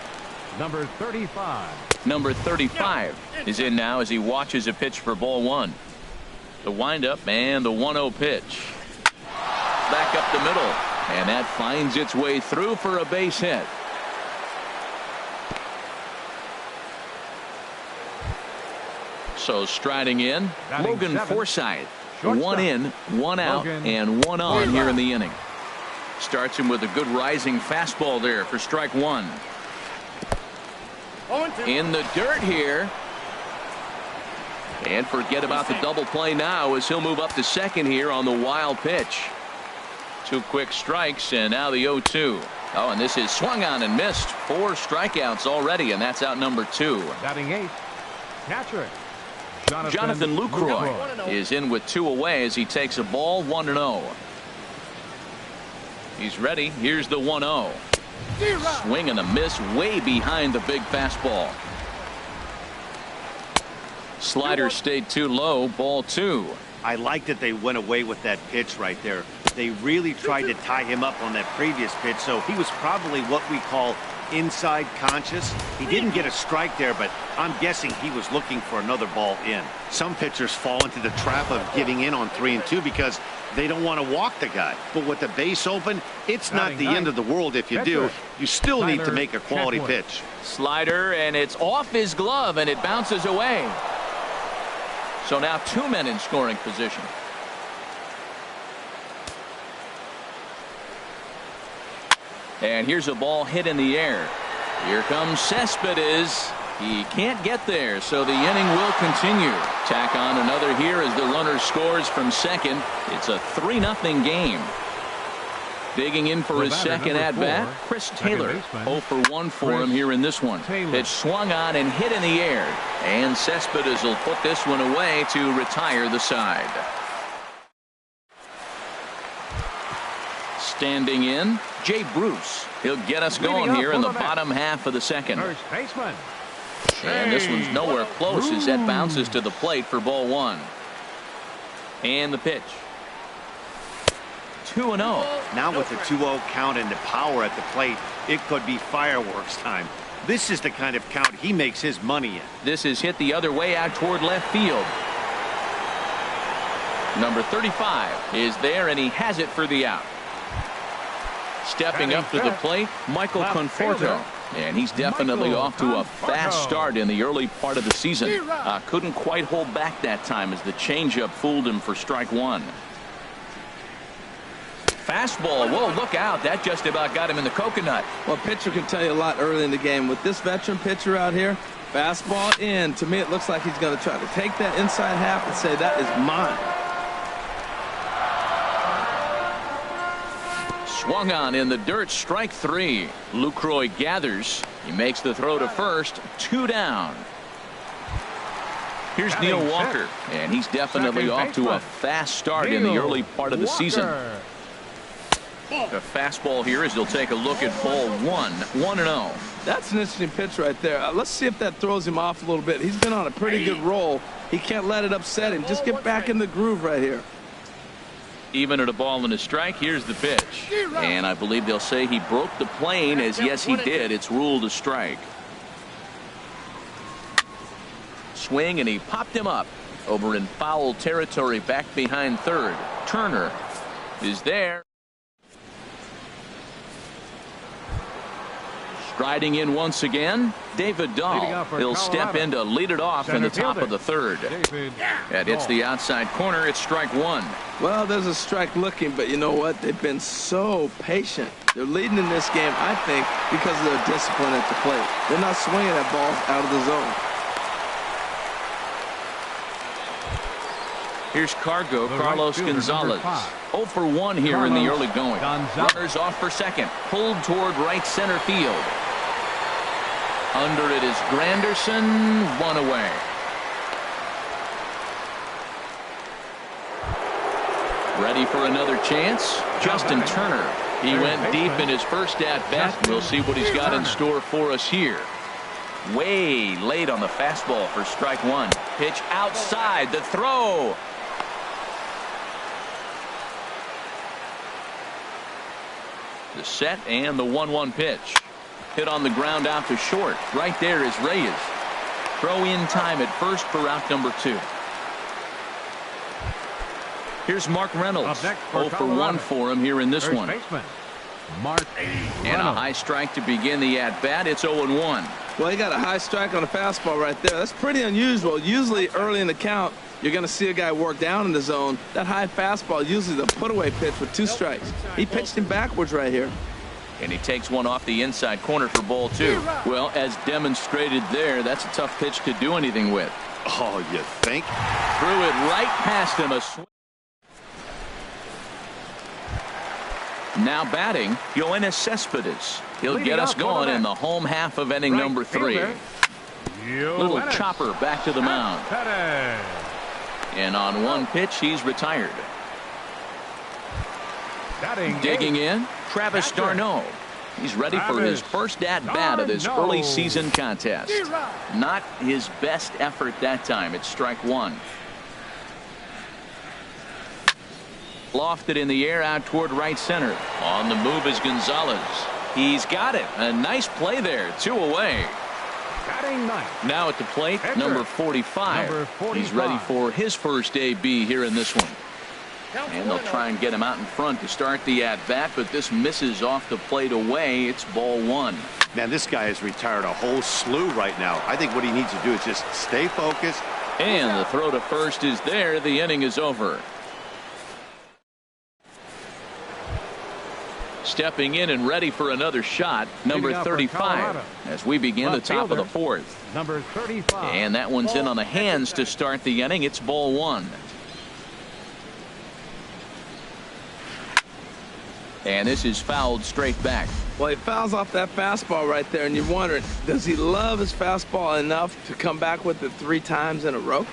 number 35.
Number 35 is in now as he watches a pitch for ball one. The windup and the 1-0 pitch. Back up the middle. And that finds its way through for a base hit. So striding in, Logan Forsythe. One in, one out, and one on here in the inning. Starts him with a good rising fastball there for strike one. In the dirt here. And forget about the double play now as he'll move up to second here on the wild pitch. 2 quick strikes and now the 0-2. Oh, and this is swung on and missed. 4 strikeouts already, and that's out number 2.
Batting eighth, catcher
Jonathan Lucroy is in with 2 away as he takes a ball 1-0. He's ready. Here's the 1-0. Swing and a miss way behind the big fastball. Slider stayed too low. Ball 2.
I like that they went away with that pitch right there. They really tried to tie him up on that previous pitch, so he was probably what we call inside conscious. He didn't get a strike there, but I'm guessing he was looking for another ball in. Some pitchers fall into the trap of giving in on 3-2 because they don't want to walk the guy. But with the base open, it's not the end of the world if you do. You still need to make a quality pitch.
Slider, and it's off his glove, and it bounces away. So now 2 men in scoring position. And here's a ball hit in the air. Here comes Cespedes. He can't get there, so the inning will continue. Tack on another here as the runner scores from second. It's a 3-0 game. Digging in for his second at-bat, Chris Taylor. 0 for 1 for him here in this one. Pitch swung on and hit in the air. And Cespedes will put this one away to retire the side. Standing in, Jay Bruce. He'll get us going here in the bottom half of the second.
First baseman.
And this one's nowhere close as that bounces to the plate for ball 1. And the pitch. 2-0.
Now with the 2-0 count and the power at the plate, it could be fireworks time. This is the kind of count he makes his money in.
This is hit the other way out toward left field. Number 35 is there, and he has it for the out. Stepping up to the plate, Michael Conforto. And he's definitely off to a fast start in the early part of the season. Couldn't quite hold back that time as the changeup fooled him for strike 1. Fastball. Whoa, look out. That just about got him in the coconut.
Well, pitcher can tell you a lot early in the game. With this veteran pitcher out here, fastball in. To me, it looks like he's going to try to take that inside half and say, that is mine.
Swung on in the dirt, strike 3. Lucroy gathers. He makes the throw to first. 2 down. Here's Neil Walker, and he's definitely off to a fast start in the early part of the season. A fastball here as he'll take a look at ball 1. 1-0.
That's an interesting pitch right there. Let's see if that throws him off a little bit. He's been on a pretty good roll. He can't let it upset him. Just get back in the groove right here.
Even at a ball and a strike, here's the pitch. And I believe they'll say he broke the plane, as yes, he did. It's ruled a strike. Swing, and he popped him up over in foul territory back behind third. Turner is there. Striding in once again, David Dahl. He'll step in to lead it off in the top of the third. That hits the outside corner. It's strike one.
Well, there's a strike looking, but you know what? They've been so patient. They're leading in this game, I think, because of their discipline at the plate. They're not swinging at balls out of the zone.
Here's Carlos Gonzalez. 0 for 1 here in the early going. Runners off for second. Pulled toward right center field. Under it is Granderson. One away. Ready for another chance. Justin Turner. He went deep in his first at-bat. We'll see what he's got in store for us here. Way late on the fastball for strike one. Pitch outside. The throw. The set and the 1-1 pitch. Hit on the ground out to short. Right there is Reyes. Throw in time at first for out number 2. Here's Mark Reynolds. 0 for 1 for him here in this one. And a high strike to begin the at-bat. It's 0-1.
Well, he got a high strike on a fastball right there. That's pretty unusual. Usually early in the count, you're going to see a guy work down in the zone. That high fastball, usually the put-away pitch with 2 strikes. He pitched him backwards right here.
And he takes one off the inside corner for ball 2. Well, as demonstrated there, that's a tough pitch to do anything with.
Oh, you think?
Threw it right past him. A swing. Now batting, Yoenis Cespedes. He'll get us going in the home half of inning number 3. Little chopper back to the mound. And on one pitch, he's retired. Digging in, Travis d'Arnaud. He's ready for his first at-bat of this early season contest. Not his best effort that time. It's strike one. Lofted in the air out toward right center. On the move is Gonzalez. He's got it. A nice play there. 2 away. Now at the plate, number 45. He's ready for his first AB here in this one. And they'll try and get him out in front to start the at-bat, but this misses off the plate away. It's ball 1.
Man, this guy has retired a whole slew right now. I think what he needs to do is just stay focused.
And the throw to first is there. The inning is over. Stepping in and ready for another shot, number 35, as we begin the top of the 4th.
Number 35.
And that one's in on the hands to start the inning. It's ball 1. And this is fouled straight back.
Well, he fouls off that fastball right there, and you're wondering, does he love his fastball enough to come back with it 3 times in a row?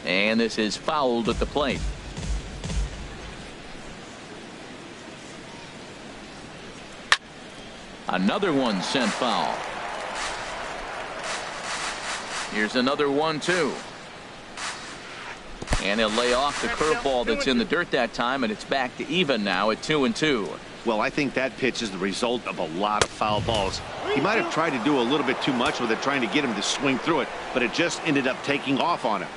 And this is fouled at the plate. Another one sent foul. Here's another 1-2. And he'll lay off the curveball that's in the dirt that time, and it's back to even now at 2-2.
Well, I think that pitch is the result of a lot of foul balls. He might have tried to do a little bit too much with it, trying to get him to swing through it, but it just ended up taking off on him.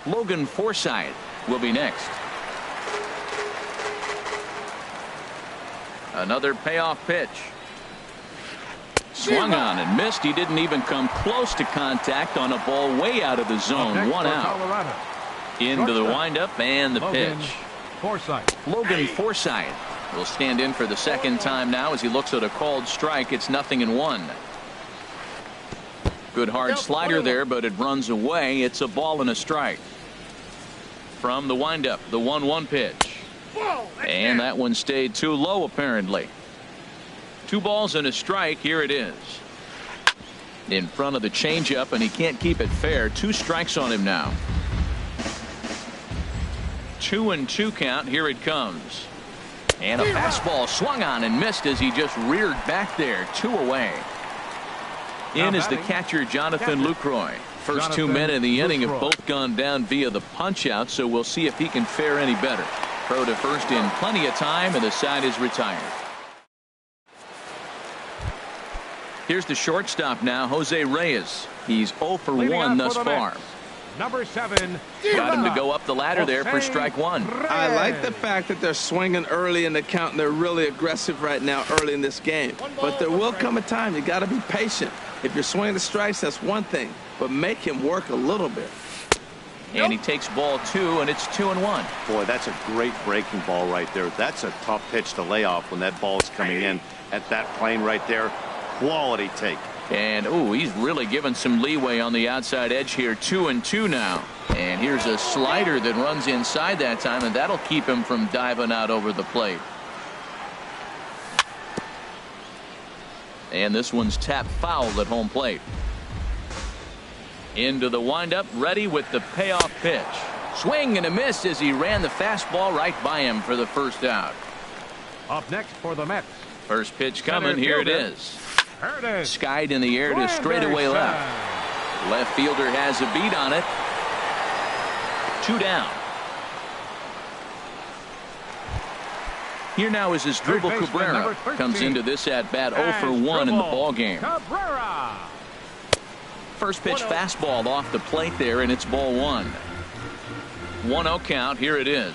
Logan Forsythe will be next. Another payoff pitch. Swung on and missed. He didn't even come close to contact on a ball way out of the zone. 1 out. Into the windup and the pitch. Logan Forsythe will stand in for the second time now as he looks at a called strike. It's 0-1. Good hard slider there, but it runs away. It's a ball and a strike. From the windup, the 1-1 pitch. And that one stayed too low apparently. 2 balls and a strike. Here it is. In front of the changeup, and he can't keep it fair. 2 strikes on him now. 2-2 count. Here it comes. And a fastball swung on and missed as he just reared back there. 2 away. In is the catcher, Jonathan Lucroy. First 2 men in the inning have both gone down via the punch out, so we'll see if he can fare any better. Throw to first in plenty of time, and the side is retired. Here's the shortstop now, Jose Reyes. He's 0 for 1 thus far.
number 7.
Got him to go up the ladder there for strike one.
I like the fact that they're swinging early in the count, and they're really aggressive right now early in this game. But there will come a time you got to be patient. If you're swinging the strikes, that's one thing, but make him work a little bit.
And he takes ball 2, and it's 2-1.
Boy, that's a great breaking ball right there. That's a tough pitch to lay off when that ball is coming in at that plane right there. Quality take.
And, ooh, he's really given some leeway on the outside edge here. 2-2 now. And here's a slider that runs inside that time, and that'll keep him from diving out over the plate. And this one's tapped foul at home plate. Into the windup, ready with the payoff pitch. Swing and a miss as he ran the fastball right by him for the first out.
Up next for the Mets.
First pitch coming. Here it is.
Here it is.
Skied in the air to straightaway left. Left fielder has a beat on it. 2 down. Here now is his dribble Cabrera. Comes into this at bat 0 for 1 in the ball game.
Cabrera.
First pitch fastball off the plate there, and it's ball 1. 1-0 count. Here it is.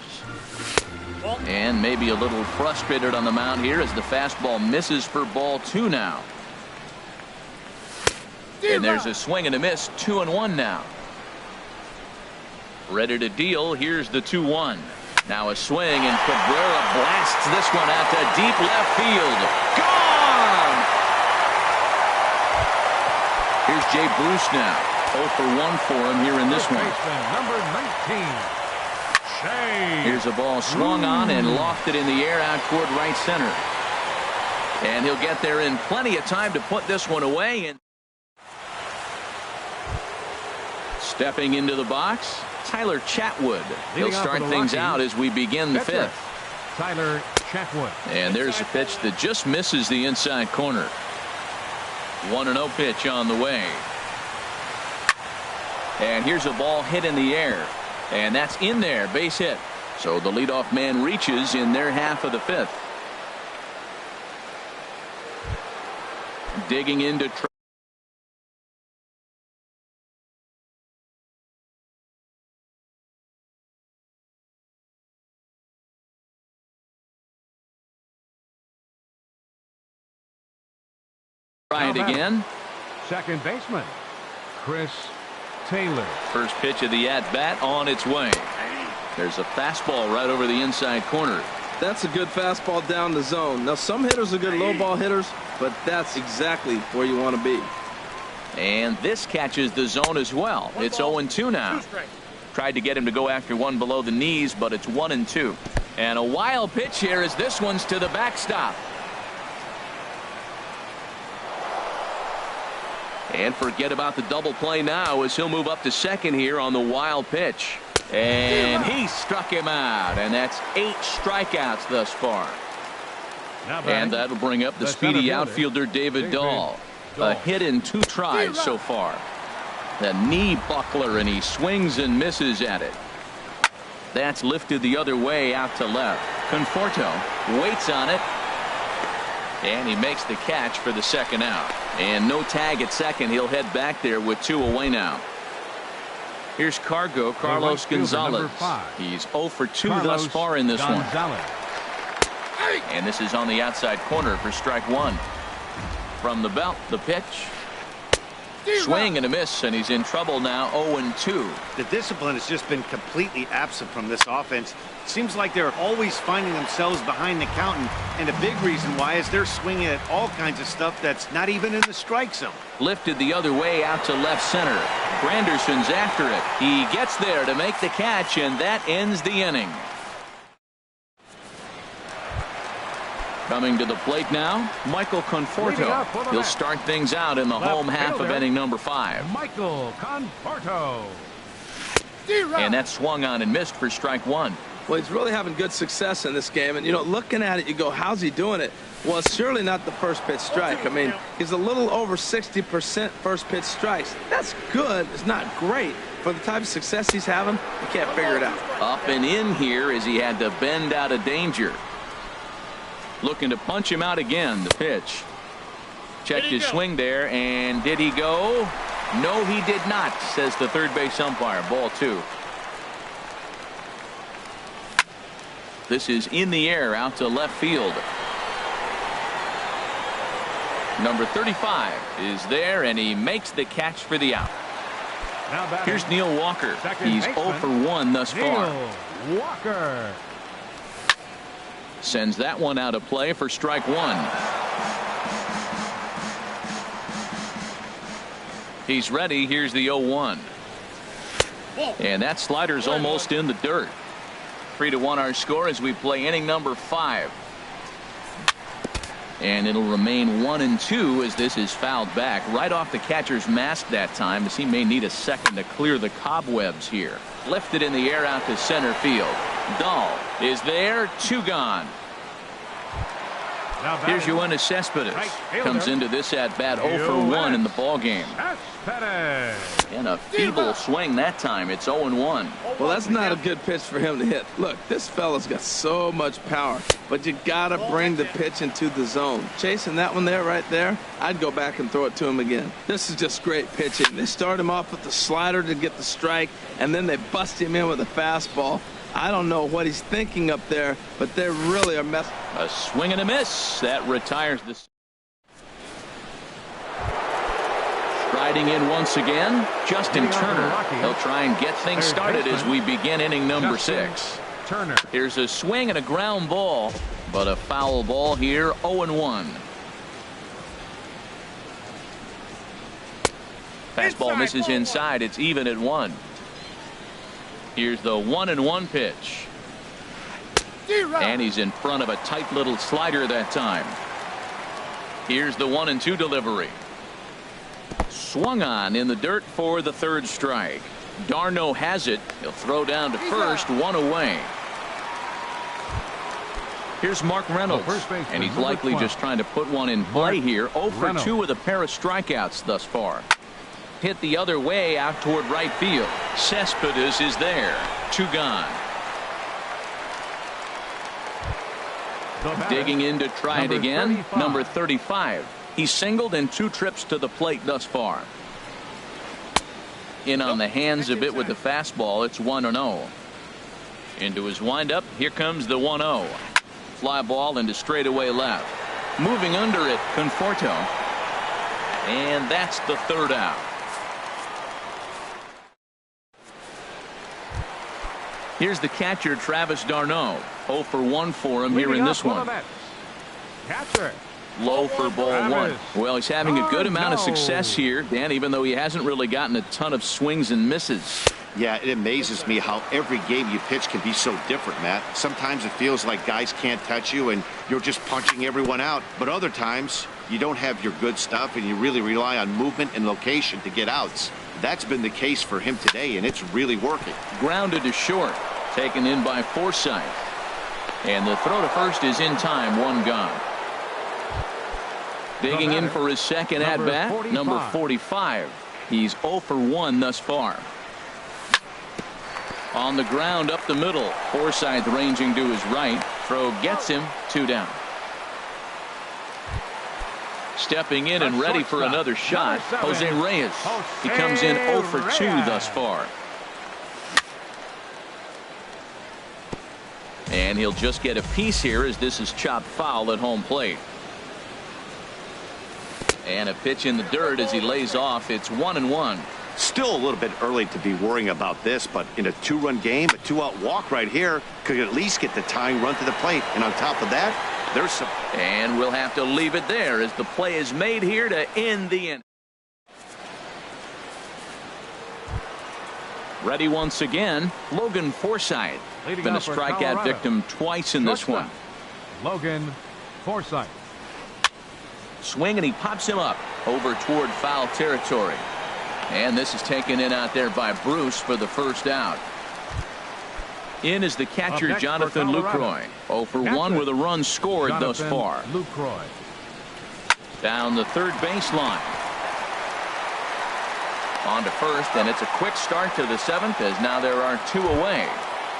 And maybe a little frustrated on the mound here as the fastball misses for ball 2 now. And there's a swing and a miss. 2-1 now. Ready to deal. Here's the 2-1. Now a swing, and Cabrera blasts this one out to deep left field. Gone! Here's Jay Bruce now. 0 for 1 for him here in this one.
Number 19. Shea.
Here's a ball swung on and lofted in the air out toward right center. And he'll get there in plenty of time to put this one away. And stepping into the box, Tyler Chatwood. He'll start things out as we begin the 5th.
Tyler Chatwood.
And there's a pitch that just misses the inside corner. 1-0 pitch on the way. And here's a ball hit in the air. And that's in there, base hit. So the leadoff man reaches in their half of the 5th. Digging into try it again.
Second baseman, Chris Taylor.
First pitch of the at-bat on its way. There's a fastball right over the inside corner.
That's a good fastball down the zone. Now, some hitters are good low ball hitters, but that's exactly where you want to be.
And this catches the zone as well. It's 0-2 now. Tried to get him to go after one below the knees, but it's 1-2. And a wild pitch here as this one's to the backstop. And forget about the double play now as he'll move up to second here on the wild pitch. And he struck him out, and that's 8 strikeouts thus far. And that'll bring up the speedy outfielder David Dahl. A hit in 2 tries so far. The knee buckler, and he swings and misses at it. That's lifted the other way out to left. Conforto waits on it, and he makes the catch for the second out. And no tag at second. He'll head back there with 2 away now. Here's Carlos Gonzalez. He's 0 for 2 thus far in this one. And this is on the outside corner for strike 1. From the belt, the pitch. Swing and a miss, and he's in trouble now. 0-2.
The discipline has just been completely absent from this offense. Seems like they're always finding themselves behind the count, and a big reason why is they're swinging at all kinds of stuff that's not even in the strike zone.
Lifted the other way out to left center. Granderson's after it. He gets there to make the catch, and that ends the inning. Coming to the plate now, Michael Conforto. He'll start things out in the home half of inning number 5.
Michael Conforto.
And that swung on and missed for strike 1.
Well, he's really having good success in this game. And, you know, looking at it, you go, how's he doing it? Well, it's surely not the first pitch strike. I mean, he's a little over 60% first pitch strikes. That's good. It's not great. For the type of success he's having, you can't figure it out.
Up and in here as he had to bend out of danger. Looking to punch him out again. The pitch. Checked his swing there, and did he go? No, he did not, says the third base umpire. Ball 2. This is in the air out to left field. Number 35 is there, and he makes the catch for the out. Here's Neil Walker. He's 0 for 1 thus far.
Walker
sends that one out of play for strike 1. He's ready. Here's the 0-1. And that slider's almost in the dirt. 3-1 our score as we play inning number 5. And it'll remain 1-2 as this is fouled back right off the catcher's mask that time, as he may need a second to clear the cobwebs here. Lifted in the air out to center field. Dahl is there. 2 gone. Here's Yoenis Cespedes. Comes into this at bat 0 for 1 in the ball game. And a feeble swing that time. It's 0-1.
Well, that's not a good pitch for him to hit. Look, this fella's got so much power, but you gotta bring the pitch into the zone. Chasing that one there, right there, I'd go back and throw it to him again. This is just great pitching. They start him off with the slider to get the strike, and then they bust him in with a fastball. I don't know what he's thinking up there, but they really are messing.
A swing and a miss. That retires the. Striding in once again, Justin Turner. He'll try and get things started as we begin inning number 6. Here's a swing and a ground ball, but a foul ball here. 0-1. Fastball misses inside. It's even at 1. Here's the 1-1 pitch. And he's in front of a tight little slider that time. Here's the 1-2 delivery. Swung on in the dirt for the 3rd strike. Darno has it. He'll throw down to first. 1 away. Here's Mark Reynolds. And he's likely just trying to put one in play here. 0 for 2 with a pair of strikeouts thus far. Hit the other way out toward right field. Cespedes is there. 2 gone. Digging in to try it again. Number 35. He's singled in 2 trips to the plate thus far. In on the hands a bit with the fastball. It's 1-0. Into his windup. Here comes the 1-0. Fly ball into straightaway left. Moving under it, Conforto. And that's the 3rd out. Here's the catcher, Travis d'Arnaud. 0 for 1 for him here in this one.
Catcher.
Low for ball 1. Well, he's having a good amount of success here, Dan, even though he hasn't really gotten a ton of swings and misses.
Yeah, it amazes me how every game you pitch can be so different, Matt. Sometimes it feels like guys can't touch you and you're just punching everyone out. But other times you don't have your good stuff and you really rely on movement and location to get outs. That's been the case for him today, and it's really working.
Grounded to short. Taken in by Forsythe. And the throw to first is in time. 1 gone. Digging in for his second at-bat, number 45. He's 0 for 1 thus far. On the ground up the middle. Forsythe ranging to his right. Throw gets him. 2 down. Stepping in and ready for another shot, Jose Reyes. He comes in 0 for 2 thus far. And he'll just get a piece here as this is chopped foul at home plate. And a pitch in the dirt as he lays off. It's 1-1.
Still a little bit early to be worrying about this, but in a 2-run game, a 2-out walk right here could at least get the tying run to the plate. And on top of that, there's some.
And we'll have to leave it there as the play is made here to end the inning. Ready once again, Logan Forsythe. Been a strikeout victim twice in this one.
Logan Forsythe.
Swing and he pops him up over toward foul territory. And this is taken in out there by Bruce for the 1st out. In is the catcher, Jonathan Lucroy. 0 for 1 with a run scored thus far.
Lucroy.
Down the 3rd baseline. On to first, and it's a quick start to the 7th as now there are 2 away.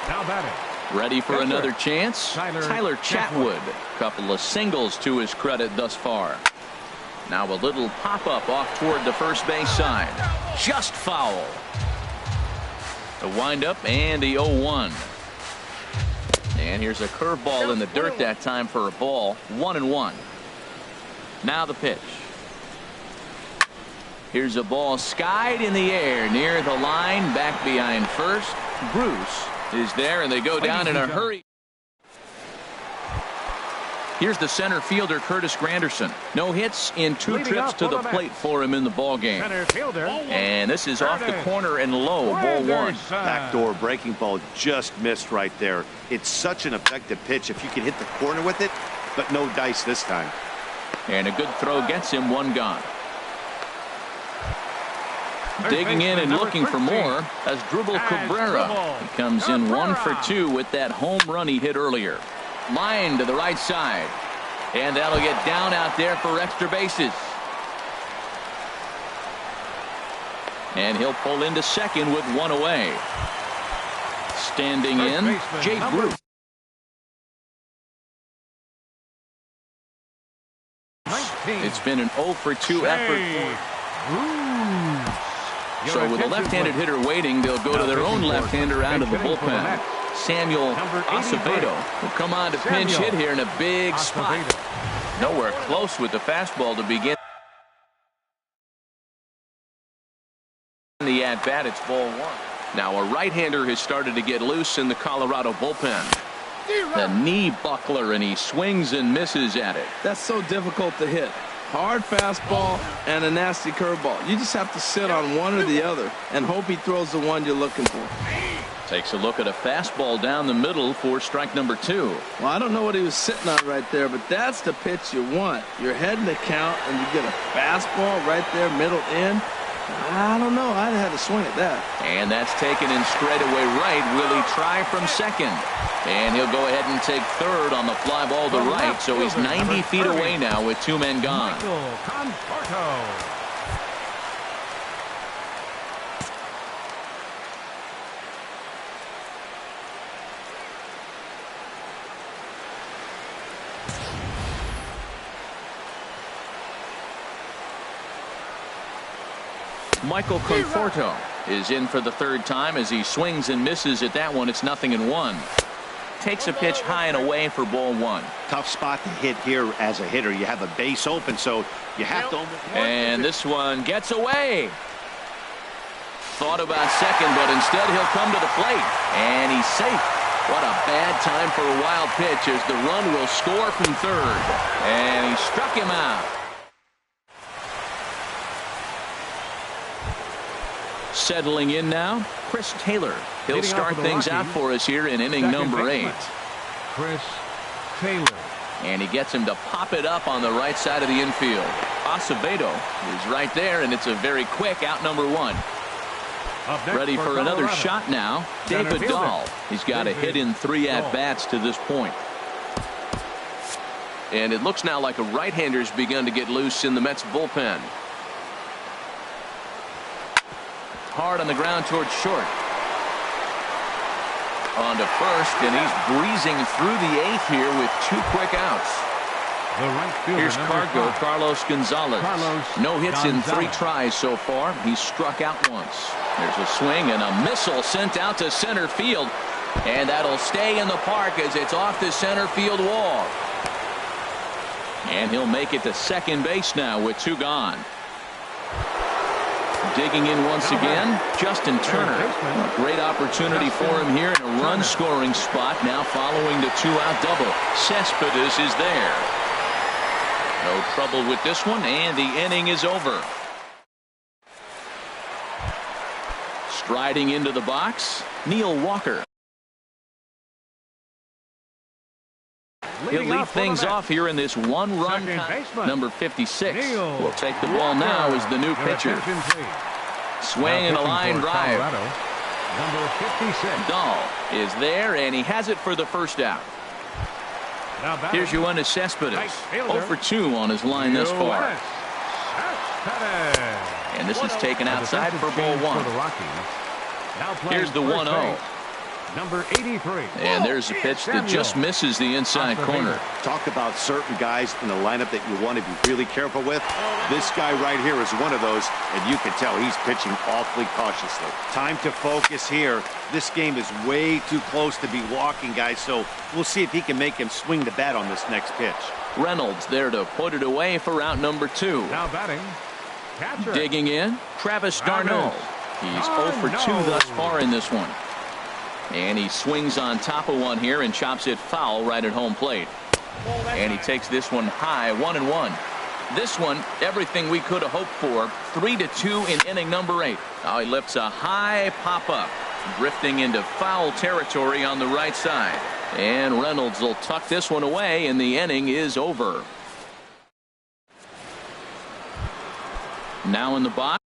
Now batting.
Ready for another chance. Tyler Chatwood. Couple of singles to his credit thus far. Now a little pop-up off toward the first base side. Just foul. The windup and the 0-1. And here's a curveball in the dirt that time for a ball. 1-1. Now the pitch. Here's a ball skied in the air near the line, back behind first. Bruce is there, and they go down in a hurry. Here's the center fielder, Curtis Granderson. No hits in 2 trips to the plate for him in the ball game. And this is off the corner and low, ball 1.
Backdoor breaking ball just missed right there. It's such an effective pitch if you can hit the corner with it, but no dice this time.
And a good throw gets him 1 gone. Digging in and looking for more as Dribble Cabrera. He comes in 1 for 2 with that home run he hit earlier. Line to the right side. And that'll get down out there for extra bases. And he'll pull into second with 1 away. Standing in, Jay Bruce. It's been an 0 for 2 effort. So with a left-handed hitter waiting, they'll go to their own left-hander out of the bullpen. Samuel Acevedo will come on to pinch hit here in a big spot. Nowhere close with the fastball to begin the at-bat. It's ball 1. Now a right-hander has started to get loose in the Colorado bullpen. The knee buckler, and he swings and misses at it.
That's so difficult to hit. Hard fastball and a nasty curveball. You just have to sit on one or the other and hope he throws the one you're looking for.
Takes a look at a fastball down the middle for strike number 2.
Well, I don't know what he was sitting on right there, but that's the pitch you want. You're heading the count, and you get a fastball right there, middle in. I don't know. I'd have had to swing at that.
And that's taken in straightaway right. Will he try from second? And he'll go ahead and take third on the fly ball to right. So he's 90 feet away now with 2 men gone. Michael Conforto is in for the 3rd time as he swings and misses at that one. It's 0-1. Takes a pitch high and away for ball 1.
Tough spot to hit here as a hitter. You have a base open, so you have to.
And this one gets away. Thought about second, but instead he'll come to the plate. And he's safe. What a bad time for a wild pitch as the run will score from third. And he struck him out. Settling in now, Chris Taylor. He'll start things out for us here in inning number 8.
Chris Taylor.
And he gets him to pop it up on the right side of the infield. Acevedo is right there, and it's a very quick out number 1. Ready for another shot now. David Dahl. He's got a hit in 3 at-bats to this point. And it looks now like a right-hander's begun to get loose in the Mets bullpen. Hard on the ground towards short. On to first, and he's breezing through the 8th here with 2 quick outs. Here's Carlos Gonzalez. No hits in 3 tries so far. He's struck out once. There's a swing and a missile sent out to center field. And that'll stay in the park as it's off the center field wall. And he'll make it to second base now with 2 gone. Digging in once again, Justin Turner. A great opportunity for him here in a run-scoring spot now following the 2-out double. Cespedes is there. No trouble with this one, and the inning is over. Striding into the box, Neil Walker. He'll lead things off here in this 1-run number 56. Will take the ball now as the new pitcher. Swing and a line drive.
Number 56.
Dahl is there, and he has it for the first out. Here's Yoenis Cespedes. 0 for 2 on his line thus far. And this is taken outside for ball 1. Here's the 1-0.
Number 83.
And there's a pitch that just misses the inside corner.
Talk about certain guys in the lineup that you want to be really careful with. This guy right here is one of those, and you can tell he's pitching awfully cautiously. Time to focus here. This game is way too close to be walking, guys, so we'll see if he can make him swing the bat on this next pitch.
Reynolds there to put it away for out number 2.
Now batting, catcher.
Digging in, Travis d'Arnaud. He's 0 for 2 thus far in this one. And he swings on top of one here and chops it foul right at home plate. And he takes this one high, 1-1. This one, everything we could have hoped for. 3-2 in inning number 8. Now he lifts a high pop-up, drifting into foul territory on the right side. And Reynolds will tuck this one away, and the inning is over. Now in the box.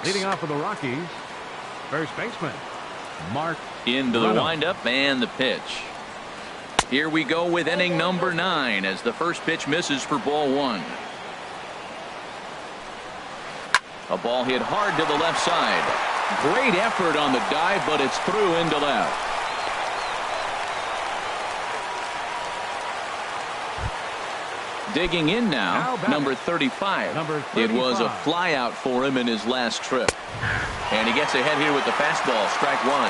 Leading off for the Rockies, first baseman, Mark.
Into the
Reynolds.
windup and the pitch. Here we go with inning number 9 as the first pitch misses for ball 1. A ball hit hard to the left side. Great effort on the dive, but it's through into left. Digging in now, number 35. It was a fly out for him in his last trip. And he gets ahead here with the fastball, strike 1.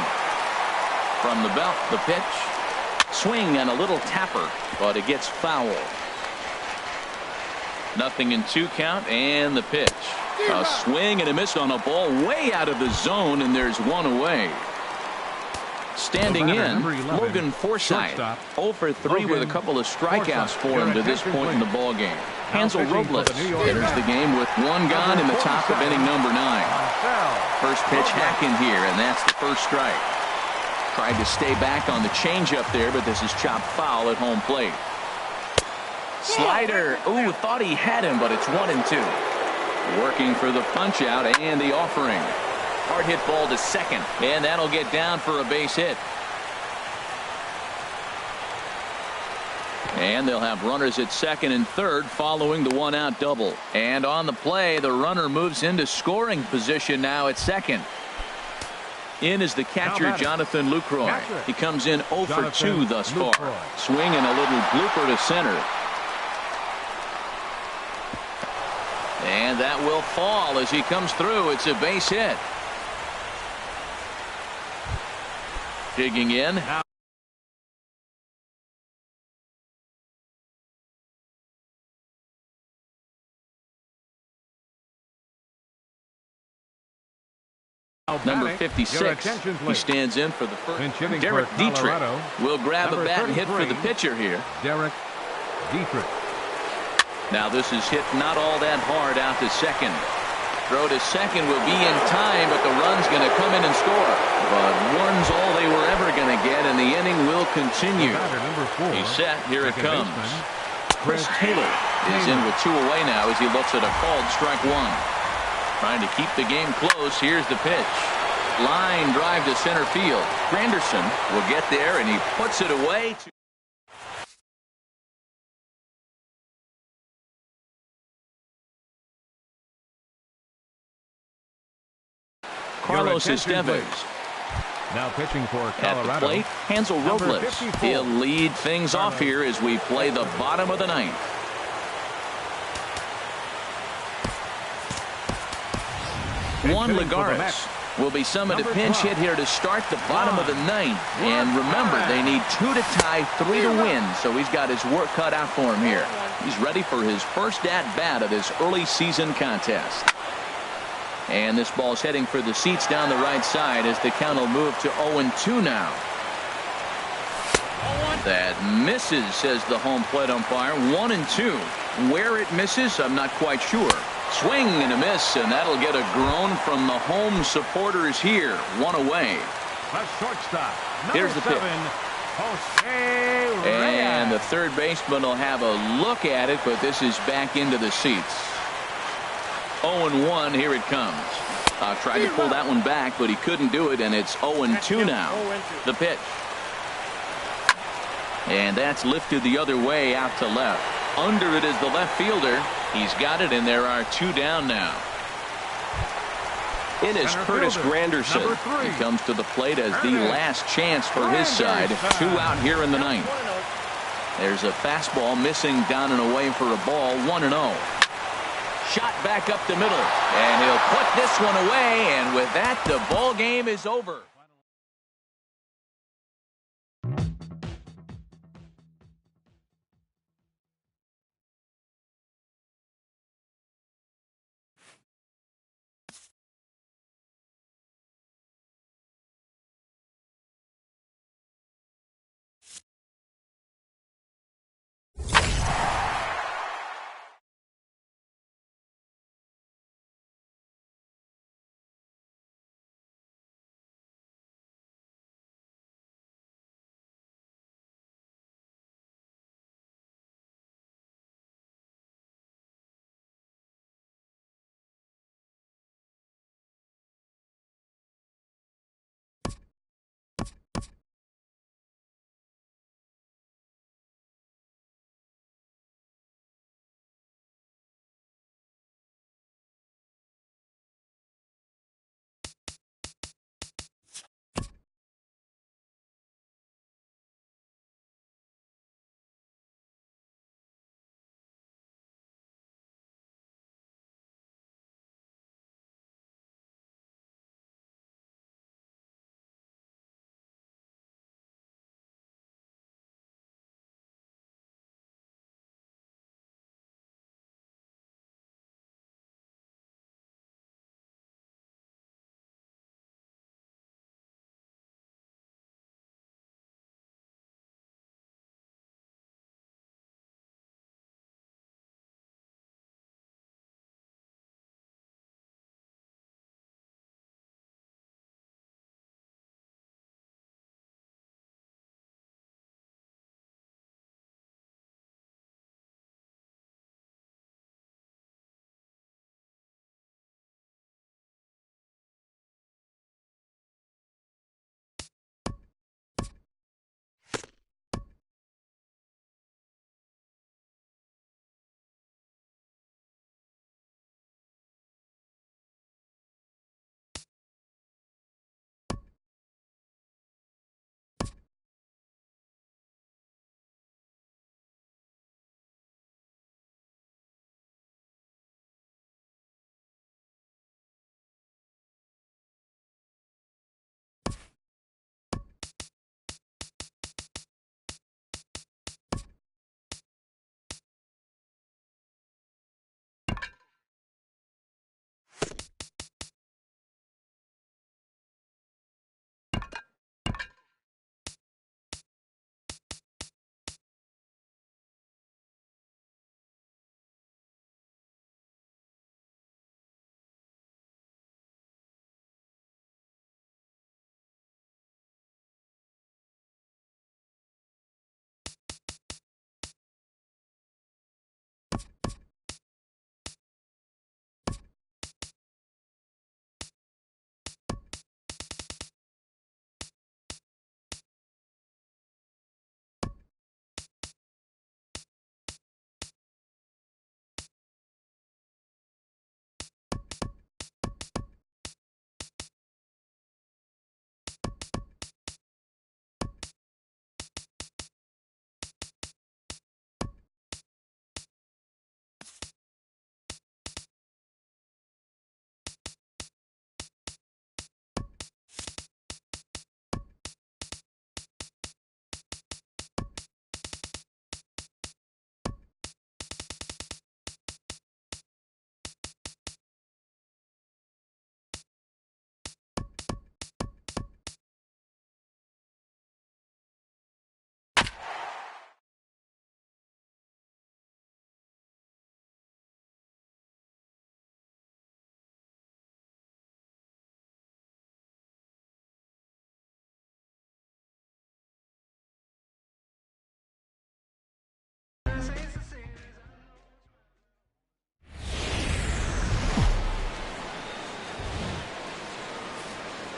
From the belt, the pitch. Swing and a little tapper, but it gets foul. 0-2 count, and the pitch. A swing and a miss on a ball way out of the zone, and there's one away. Standing in, Logan Forsythe, 0 for 3 with a couple of strikeouts for him to this point in the ball game. Hansel Robles enters the game with 1 gone in the top of inning number 9. First pitch hacking here, and that's the first strike. Tried to stay back on the changeup there, but this is chopped foul at home plate. Slider, ooh, thought he had him, but it's 1-2. Working for the punch out and the offering. Hard hit ball to second, and that'll get down for a base hit. And they'll have runners at second and third following the 1-out double. And on the play, the runner moves into scoring position now at second. In is the catcher, Jonathan Lucroy. He comes in 0 for 2 thus far. Swinging a little blooper to center. And that will fall as he comes through. It's a base hit. Digging in. Number 56. He stands in for the first. Derek Dietrich will grab a bat and hit for the pitcher here.
Derek Dietrich.
Now this is hit not all that hard out to second. Throw to second will be in time, but the run's going to come in and score. But one's all they were ever going to get, and the inning will continue. He's set. Here it comes. Chris Taylor is in with 2 away now as he looks at a called strike 1. Trying to keep the game close. Here's the pitch. Line drive to center field. Granderson will get there, and he puts it away. Carlos Estevez.
Now pitching for Colorado.
At the plate, Hansel Robles. He'll lead things off here as we play the bottom of the 9th. Juan Lagares will be summoned a pinch hit here to start the bottom of the 9th. And remember, they need 2 to tie, 3 to win, so he's got his work cut out for him here. He's ready for his first at-bat of this early season contest. And this ball's heading for the seats down the right side as the count will move to 0-2 now. That misses, says the home plate umpire. 1-2. Where it misses, I'm not quite sure. Swing and a miss, and that'll get a groan from the home supporters here. 1 away.
Shortstop,
here's the pitch. And the third baseman will have a look at it, but this is back into the seats. 0-1, here it comes. Tried to pull that one back, but he couldn't do it, and it's 0-2 now. The pitch. And that's lifted the other way out to left. Under it is the left fielder. He's got it, and there are 2 down now.
In is Curtis Granderson.
He comes to the plate as the last chance for his side. 2 out here in the 9th. There's a fastball missing down and away for a ball. 1-0. Shot back up the middle, and he'll put this one away, and with that, the ball game is over.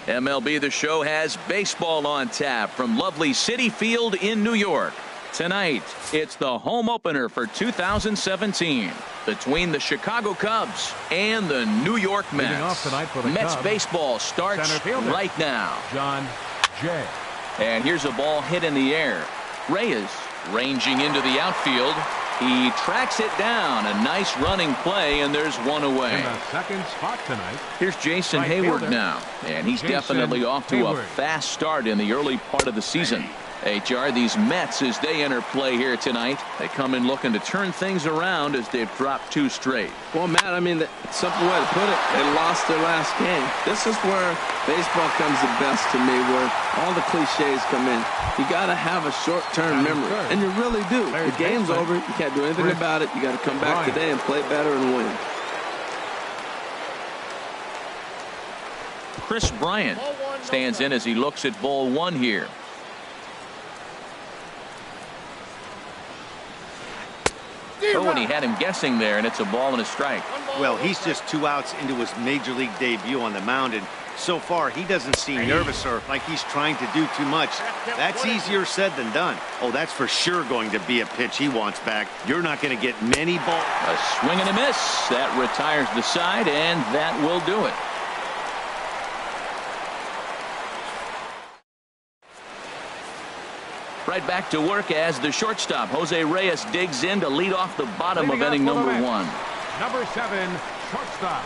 MLB The Show has baseball on tap from lovely Citi Field in New York. Tonight, it's the home opener for 2017. between the Chicago Cubs and the New York
Leading off
Mets.
tonight for the
Mets
Cubs,
baseball starts
center fielder,
right now.
John Jay.
And here's a ball hit in the air. Reyes ranging into the outfield. He tracks it down. A nice running play, and there's one away.
In the second spot tonight.
Here's Jason
Right
Hayward
fielder,
now, and he's
Jason
definitely off to
Hayward.
a fast start in the early part of the season. HR, these Mets, as they enter play here tonight, they come in looking to turn things around as they've dropped 2 straight.
Well, Matt, I mean, the simple way to put it, they lost their last game. This is where baseball comes the best to me, where all the cliches come in. You got to have a short-term memory, and you really do. The game's over. You can't do anything about it. You got to come back today and play better and win.
Chris Bryant stands in as he looks at ball 1 here. Oh, and he had him guessing there, and it's a ball and a strike.
Well, he's just 2 outs into his major league debut on the mound, and so far he doesn't seem nervous or like he's trying to do too much. That's easier said than done. Oh, that's for sure going to be a pitch he wants back. You're not going to get many balls.
A swing and a miss. That retires the side, and that will do it. Right back to work as the shortstop, Jose Reyes, digs in to lead off the bottom of inning number 1.
Number 7, shortstop.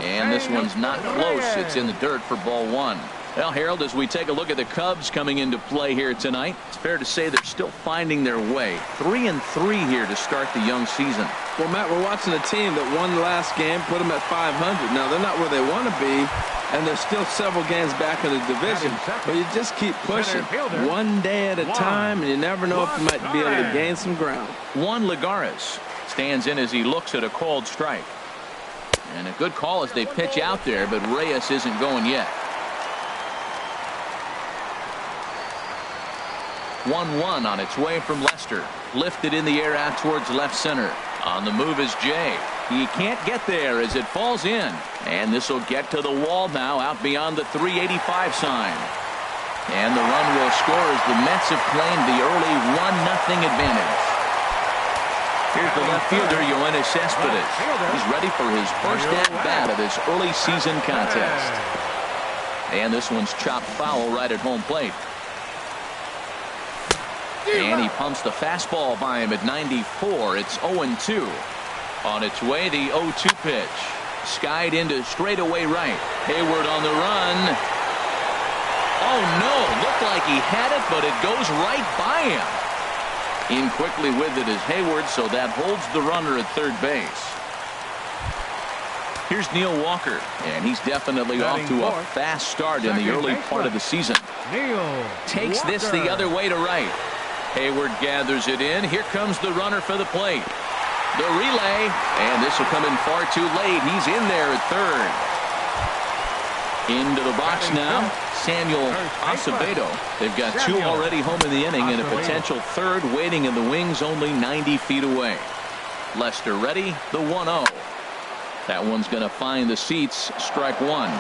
And this one's not close. It's in the dirt for ball 1. Well, Harold, as we take a look at the Cubs coming into play here tonight, it's fair to say they're still finding their way. 3-3 here to start the young season.
Well, Matt, we're watching a team that won the last game, put them at 500. Now, they're not where they want to be, and they're still several games back in the division. But you just keep pushing one day at a time, and you never know if you might be able to gain some ground.
Juan Lagares stands in as he looks at a called strike. And a good call as they pitch out there, but Reyes isn't going yet. 1-1 on its way from Lester. Lifted in the air out towards left center. On the move is Jay. He can't get there as it falls in. And this will get to the wall now out beyond the 385 sign. And the run will score as the Mets have claimed the early 1-0 advantage. Here's the left fielder, Yoenis Cespedes. He's ready for his first at-bat of this early season contest. And this one's chopped foul right at home plate. And he pumps the fastball by him at 94. It's 0-2. On its way, the 0-2 pitch. Skied into straightaway right. Hayward on the run. Oh, no. Looked like he had it, but it goes right by him. In quickly with it is Hayward, so that holds the runner at third base. Here's Neil Walker, and he's definitely off to a fast start in the early part of the season. Takes this the other way to right. Hayward gathers it in. Here comes the runner for the plate. The relay, and this will come in far too late. He's in there at third. Into the box now, Samuel Acevedo. They've got 2 already home in the inning and a potential third waiting in the wings only 90 feet away. Lester ready, the 1-0. That one's going to find the seats, strike 1.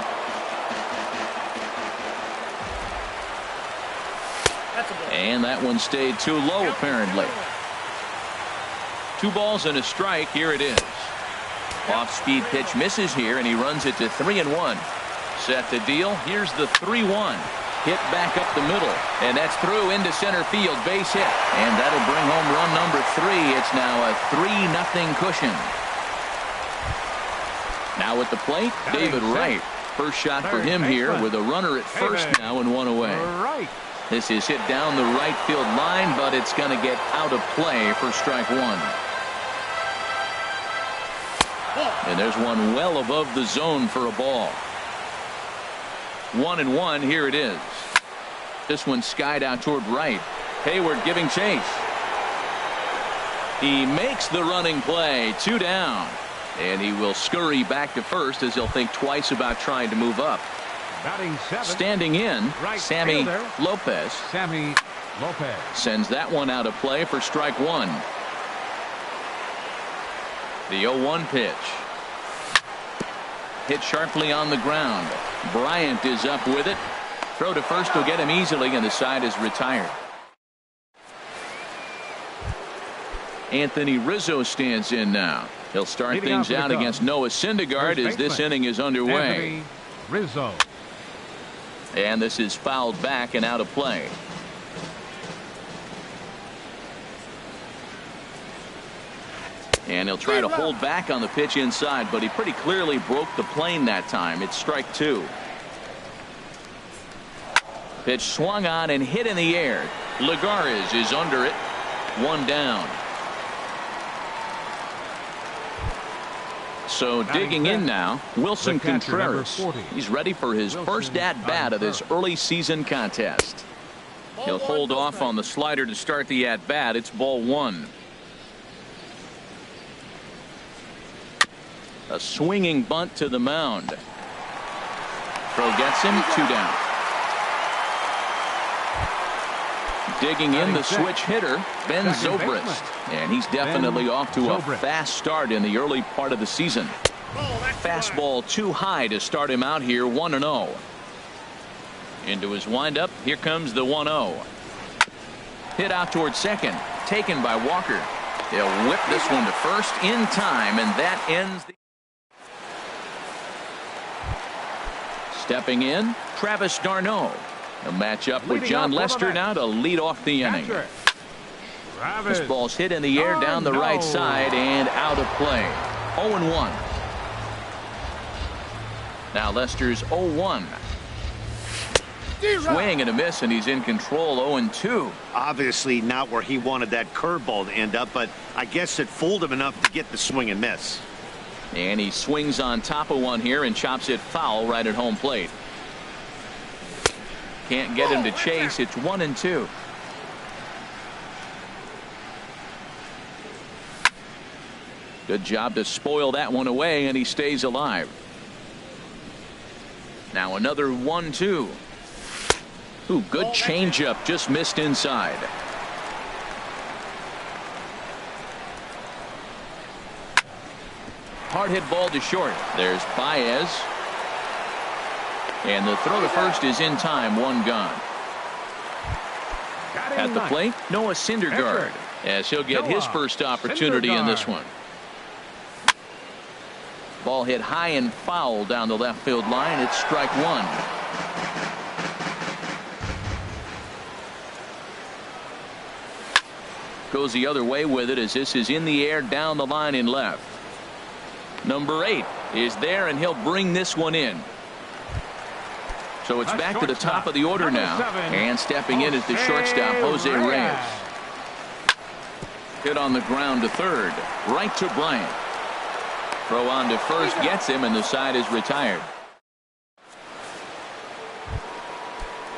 And that one stayed too low apparently. 2 balls and a strike. Here it is. Off-speed pitch misses here, and he runs it to 3-1. Set to deal. Here's the 3-1. Hit back up the middle, and that's through into center field. Base hit, and that'll bring home run number 3. It's now a 3-0 cushion. Now at the plate, David Wright. First shot for him here with a runner at first now and 1 away. This is hit down the right field line, but it's going to get out of play for strike 1. And there's one well above the zone for a ball. 1-1. Here it is. This one skied out toward right. Hayward giving chase. He makes the running play. 2 down. And he will scurry back to first as he'll think twice about trying to move up. Standing in, Sammy Lopez. Sends that one out of play for strike 1. The 0-1 pitch. Hit sharply on the ground. Bryant is up with it. Throw to first will get him easily, and the side is retired. Anthony Rizzo stands in now. He'll start things out against Noah Syndergaard as this inning is underway.
Rizzo.
And this is fouled back and out of play. And he'll try to hold back on the pitch inside, but he pretty clearly broke the plane that time. It's strike two. Pitch swung on and hit in the air. Lagares is under it. One down. So digging in now, Wilson Contreras. He's ready for his first at-bat of this early season contest. He'll hold off on the slider to start the at-bat. It's ball one. A swinging bunt to the mound. Throw gets him, two down. Digging in the switch hitter, Ben Zobrist. And he's definitely off to a fast start in the early part of the season. Fastball too high to start him out here, 1-0. Into his windup, here comes the 1-0. Hit out towards second, taken by Walker. He'll whip this one to first in time, and that ends the... Stepping in, Travis d'Arnaud. He'll match up with John Lester now to lead off the inning. This ball's hit in the air down the right side and out of play. 0-1. Now Lester's 0-1. Swing and a miss, and he's in control. 0-2.
Obviously not where he wanted that curveball to end up, but I guess it fooled him enough to get the swing and miss.
And he swings on top of one here and chops it foul right at home plate. Can't get him to chase. It's 1-2. Good job to spoil that one away, and he stays alive. Now another 1-2. Ooh, good changeup, just missed inside. Hard hit ball to short. There's Baez. And the throw to first is in time, one gone. At the plate, Noah Syndergaard, as he'll get his first opportunity in this one. Ball hit high and foul down the left field line. It's strike one. Goes the other way with it as this is in the air down the line in left. Number 8 is there, and he'll bring this one in. So it's back to the top of the order now. And stepping in is the shortstop, Jose Reyes. Hit on the ground to third. Right to Bryant. Throw on to first gets him, and the side is retired.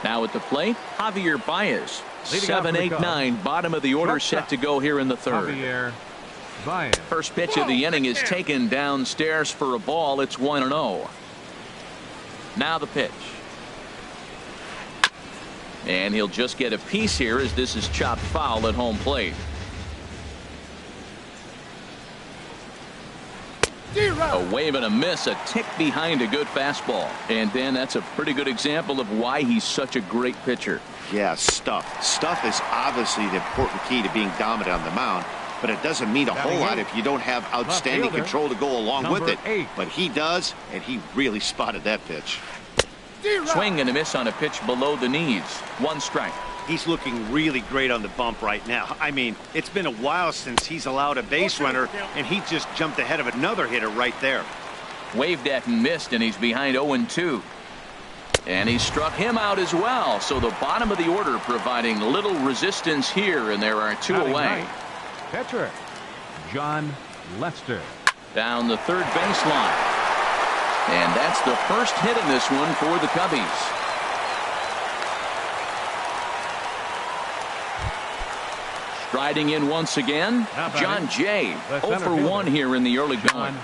Now at the plate, Javier Baez. 7, 8, 9, bottom of the order, set to go here in the third. First pitch of the inning is taken downstairs for a ball. It's 1-0. Now the pitch. And he'll just get a piece here as this is chopped foul at home plate. A wave and a miss, a tick behind a good fastball. And Dan, that's a pretty good example of why he's such a great pitcher.
Yeah, stuff. Stuff is obviously the important key to being dominant on the mound, but it doesn't mean a whole lot if you don't have outstanding control to go along with it. But he does, and he really spotted that pitch.
Swing and a miss on a pitch below the knees. One strike.
He's looking really great on the bump right now. I mean, it's been a while since he's allowed a base runner, and he just jumped ahead of another hitter right there.
Waved at and missed, and he's behind 0-2. And he struck him out as well. So the bottom of the order providing little resistance here, and there are two away.
Catcher John Lester.
Down the third baseline. And that's the first hit in this one for the Cubbies. Striding in once again, John Jay. 0 for 1 here in the early going.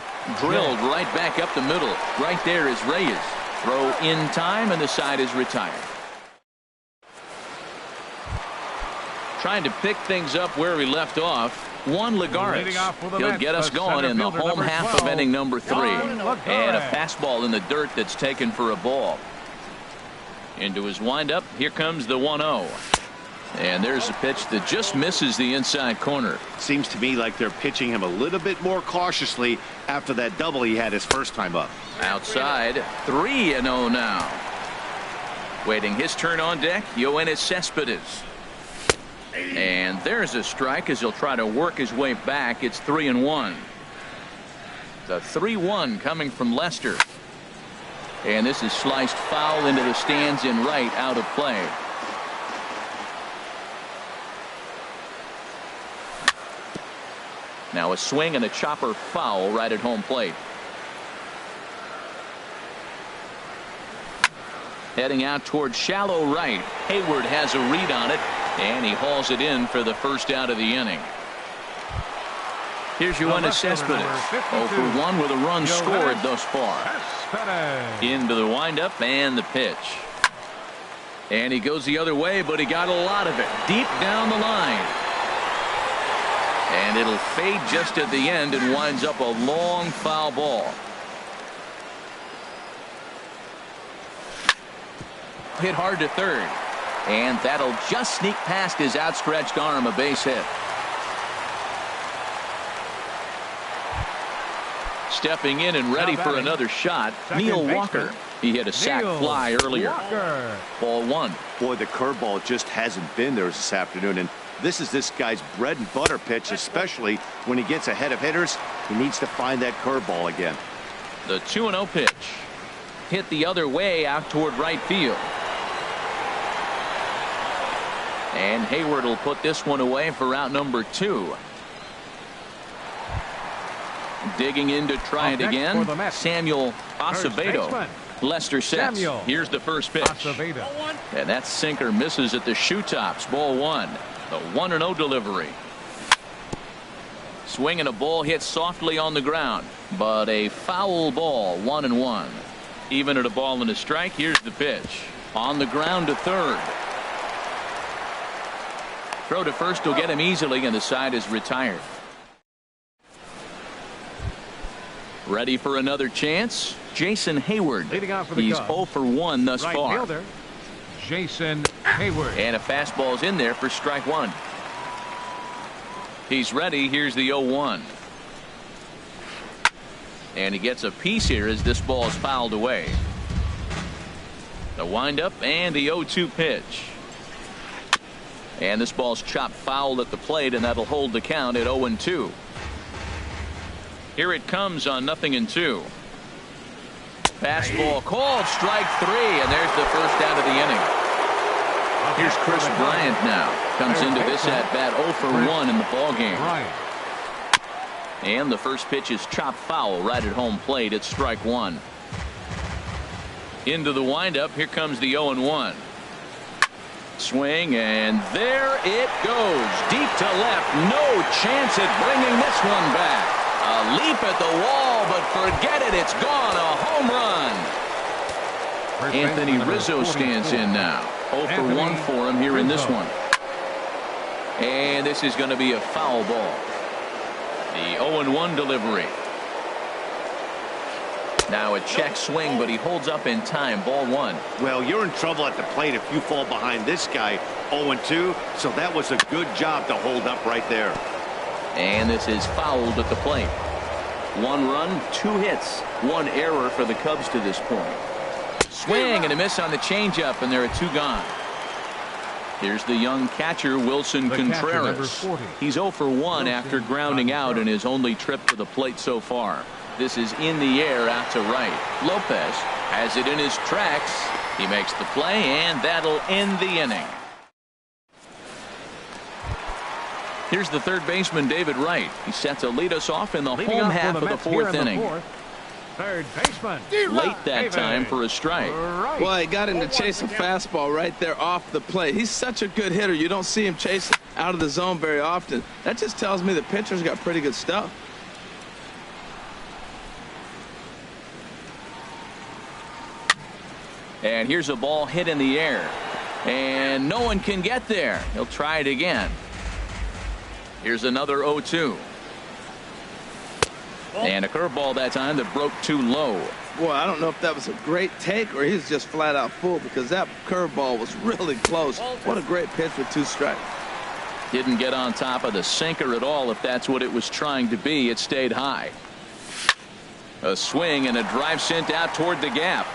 Drilled right back up the middle. Right there is Reyes. Throw in time, and the side is retired. Trying to pick things up where he left off. Juan Lagares. He'll get us going in the home half of inning number 3. And a fastball in the dirt that's taken for a ball. Into his windup, here comes the 1-0. And there's a pitch that just misses the inside corner.
Seems to me like they're pitching him a little bit more cautiously after that double he had his first time up.
Outside, 3-0 now. Waiting his turn on deck, Yoenis Cespedes. And there's a strike as he'll try to work his way back. It's 3-1. The 3-1 coming from Lester. And this is sliced foul into the stands in right, out of play. Now a swing and a chopper foul right at home plate. Heading out toward shallow right. Hayward has a read on it, and he hauls it in for the first out of the inning. Here's Yoenis Cespedes, 0 for 1 with a run scored thus far. Into the windup and the pitch. And he goes the other way, but he got a lot of it deep down the line. And it'll fade just at the end and winds up a long foul ball. Hit hard to third. And that'll just sneak past his outstretched arm, a base hit. Stepping in and ready for another shot, Neil Walker. He hit a sac fly earlier. Ball 1.
Boy, the curveball just hasn't been there this afternoon, and this is this guy's bread and butter pitch, especially when he gets ahead of hitters. He needs to find that curveball again.
The 2-0 pitch. Hit the other way out toward right field. And Hayward will put this one away for out number 2. Digging in to try it again, Samuel Acevedo. Lester sets. Here's the first pitch. And that sinker misses at the shoe tops. Ball 1. The 1-0 delivery. Swinging a ball hit softly on the ground, but a foul ball. 1-1. Even at a ball and a strike. Here's the pitch. On the ground to third. Throw to first will get him easily, and the side is retired. Ready for another chance, Jason Hayward. He's 0 for 1 thus far.
Fielder, Jason Hayward.
And a fastball's in there for strike 1. He's ready. Here's the 0-1. And he gets a piece here as this ball is fouled away. The windup and the 0-2 pitch. And this ball's chopped foul at the plate, and that'll hold the count at 0-2. Here it comes on 0-2. Fastball called, strike 3, and there's the first out of the inning. Here's Chris Bryant now. Comes into this at bat 0 for 1 in the ballgame. And the first pitch is chopped foul right at home plate. It's strike 1. Into the windup. Here comes the 0-1. Swing, and there it goes. Deep to left. No chance at bringing this one back. A leap at the wall, but forget it. It's gone. A home run. Anthony Rizzo stands in now. 0 for 1 for him here in this one. And this is going to be a foul ball. The 0-1 delivery. Now a check swing, but he holds up in time. Ball 1.
Well, you're in trouble at the plate if you fall behind this guy. 0-2, so that was a good job to hold up right there.
And this is fouled at the plate. 1 run, 2 hits, 1 error for the Cubs to this point. Swing and a miss on the changeup, and there are 2 gone. Here's the young catcher, Wilson Contreras. He's 0 for 1 after grounding out in his only trip to the plate so far. This is in the air out to right. Lopez has it in his tracks. He makes the play, and that'll end the inning. Here's the third baseman, David Wright. He set to lead us off in the home half of the 4th inning.
Third baseman.
Late that time for a strike.
Well, he got him to chase a fastball right there off the plate. He's such a good hitter. You don't see him chase out of the zone very often. That just tells me the pitcher's got pretty good stuff.
And here's a ball hit in the air. And no one can get there. He'll try it again. Here's another 0-2. And a curveball that time that broke too low.
Boy, I don't know if that was a great take or he's just flat out fooled because that curveball was really close. What a great pitch with 2 strikes.
Didn't get on top of the sinker at all if that's what it was trying to be. It stayed high. A swing and a drive sent out toward the gap.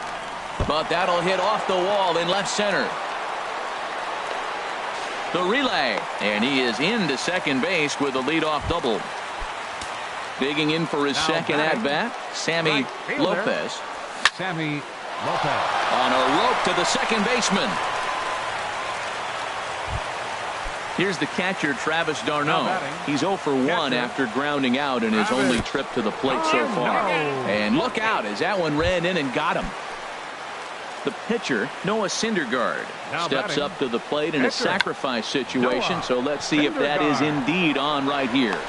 But that'll hit off the wall in left center. The relay. And he is into second base with a leadoff double. Digging in for his second at-bat, Sammy Lopez.
Sammy Lopez.
On a rope to the second baseman. Here's the catcher, Travis d'Arnaud. He's 0 for 1 after grounding out in his only trip to the plate so far. And look out as that one ran in and got him. The pitcher, Noah Syndergaard, steps up to the plate in a sacrifice situation. So let's see if that is indeed on right here.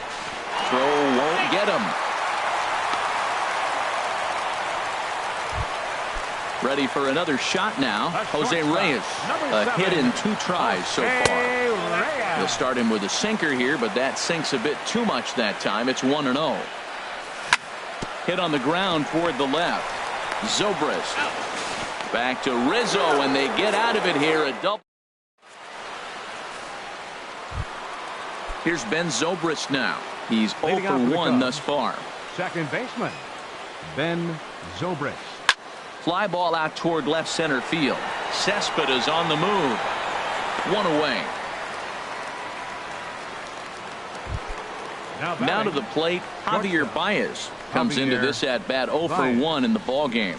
Throw won't get him. Ready for another shot now. Jose Reyes. A hit in 2 tries so far. They'll start him with a sinker here, but that sinks a bit too much that time. It's 1-0. Hit on the ground toward the left. Zobrist. Back to Rizzo, and they get out of it here. A double. Here's Ben Zobrist now. He's 0 for 1 thus far.
Second baseman, Ben Zobrist.
Fly ball out toward left center field. Cespedes on the move. 1 away. Now to the plate, Javier Baez comes into this at bat 0 for 1 in the ball game.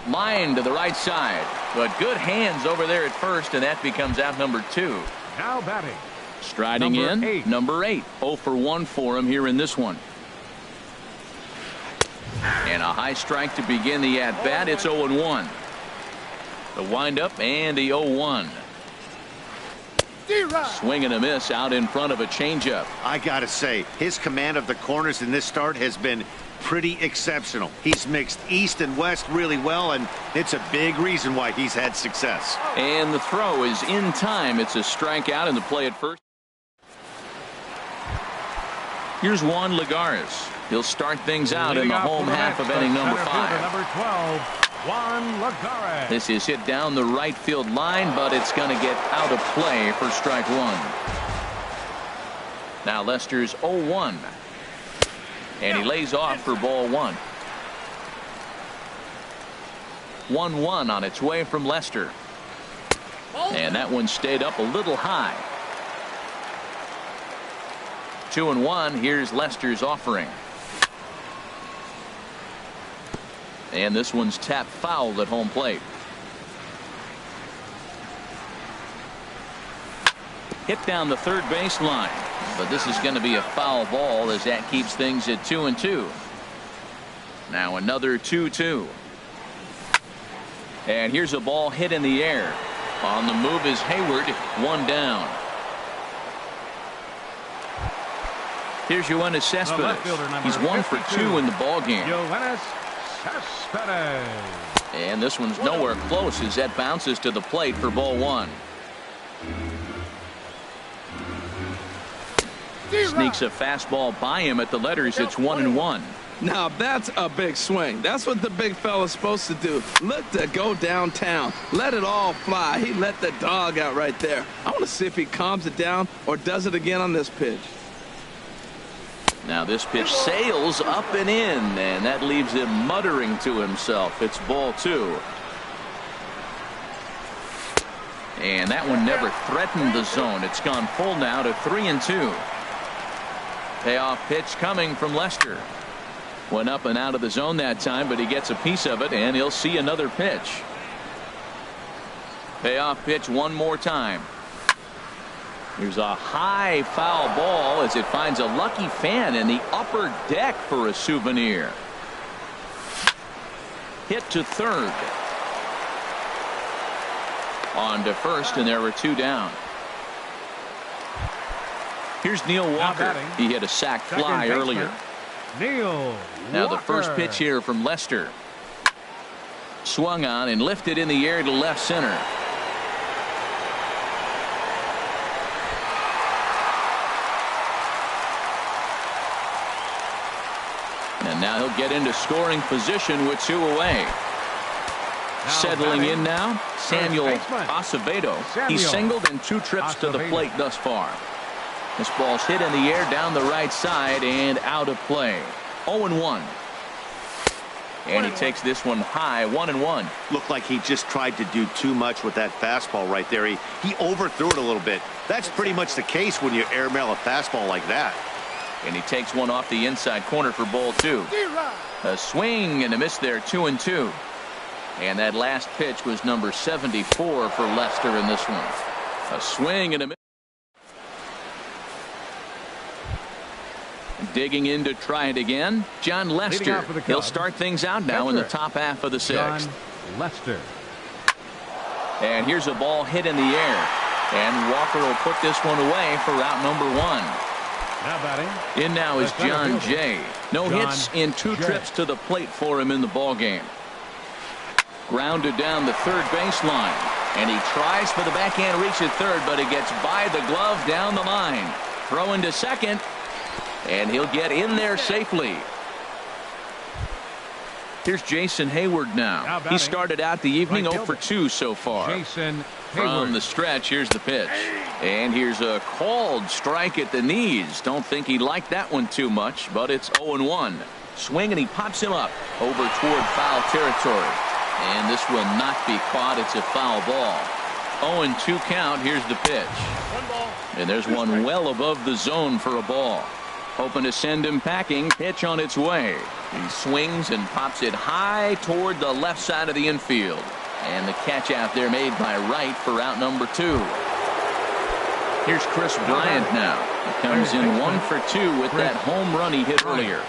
Line to the right side, but good hands over there at first, and that becomes out number 2.
Now batting.
Striding number 8. 0 for 1 for him here in this one. And a high strike to begin the at bat. It's 0-1. The windup and the 0-1. Swing and a miss out in front of a changeup.
I gotta say, his command of the corners in this start has been pretty exceptional. He's mixed east and west really well, and it's a big reason why he's had success.
And the throw is in time. It's a strikeout in the play at first. Here's Juan Lagares. He'll start things out in the home half of inning number 5.
Number 12, Juan Lagares.
This is hit down the right field line, but it's going to get out of play for strike 1. Now Lester's 0-1. And he lays off for ball 1. 1-1 on its way from Lester. And that one stayed up a little high. 2-1. Here's Lester's offering. And this one's tapped foul at home plate. Hit down the third base line. But this is going to be a foul ball as that keeps things at 2-2. Now another 2-2. And here's a ball hit in the air. On the move is Hayward. 1 down. Here's Yoenis Cespedes. He's 1 for 2 in the ball game.
Yoenis Cespedes.
And this one's nowhere close as that bounces to the plate for ball 1. Sneaks a fastball by him at the letters. It's 1-1.
Now that's a big swing. That's what the big fella's supposed to do. Look to go downtown. Let it all fly. He let the dog out right there. I want to see if he calms it down or does it again on this pitch.
Now this pitch sails up and in, and that leaves him muttering to himself. It's ball 2. And that one never threatened the zone. It's gone full now to 3-2. Payoff pitch coming from Lester. Went up and out of the zone that time, but he gets a piece of it, and he'll see another pitch. Payoff pitch one more time. Here's a high foul ball as it finds a lucky fan in the upper deck for a souvenir. Hit to third. On to first, and there were 2 down. Here's Neil Walker. He hit a sac fly earlier.
Neil
Now
Walker.
the first pitch here from Lester. Swung on and lifted in the air to left center. And now he'll get into scoring position with 2 away. Settling in now, Samuel Acevedo. He's singled in 2 trips to the plate thus far. This ball's hit in the air down the right side and out of play. 0-1. And he takes this one high, 1-1.
Looked like he just tried to do too much with that fastball right there. He overthrew it a little bit. That's pretty much the case when you airmail a fastball like that.
And he takes one off the inside corner for ball 2. A swing and a miss there, 2-2. And that last pitch was number 74 for Lester in this one. A swing and a miss. Digging in to try it again, John Lester. He'll start things out now in the top half of the 6th.
John Lester.
And here's a ball hit in the air. And Walker will put this one away for out number 1.
Now batting.
In now is John Jay. No hits in 2 trips to the plate for him in the ball game. Grounded down the third baseline. And he tries for the backhand reach at third, but it gets by the glove down the line. Throw into second. And he'll get in there safely. Here's Jason Hayward now. He started out the evening 0 for 2 so far.
Jason
From
Hayward.
the stretch, here's the pitch. And here's a called strike at the knees. Don't think he liked that one too much, but it's 0-1. Swing, and he pops him up over toward foul territory. And this will not be caught. It's a foul ball. 0-2 count. Here's the pitch. And there's one well above the zone for a ball. Hoping to send him packing. Pitch on its way. He swings and pops it high toward the left side of the infield. And the catch out there made by Wright for out number 2. Here's Chris Bryant now. He comes in 1 for 2 with that home run he hit earlier.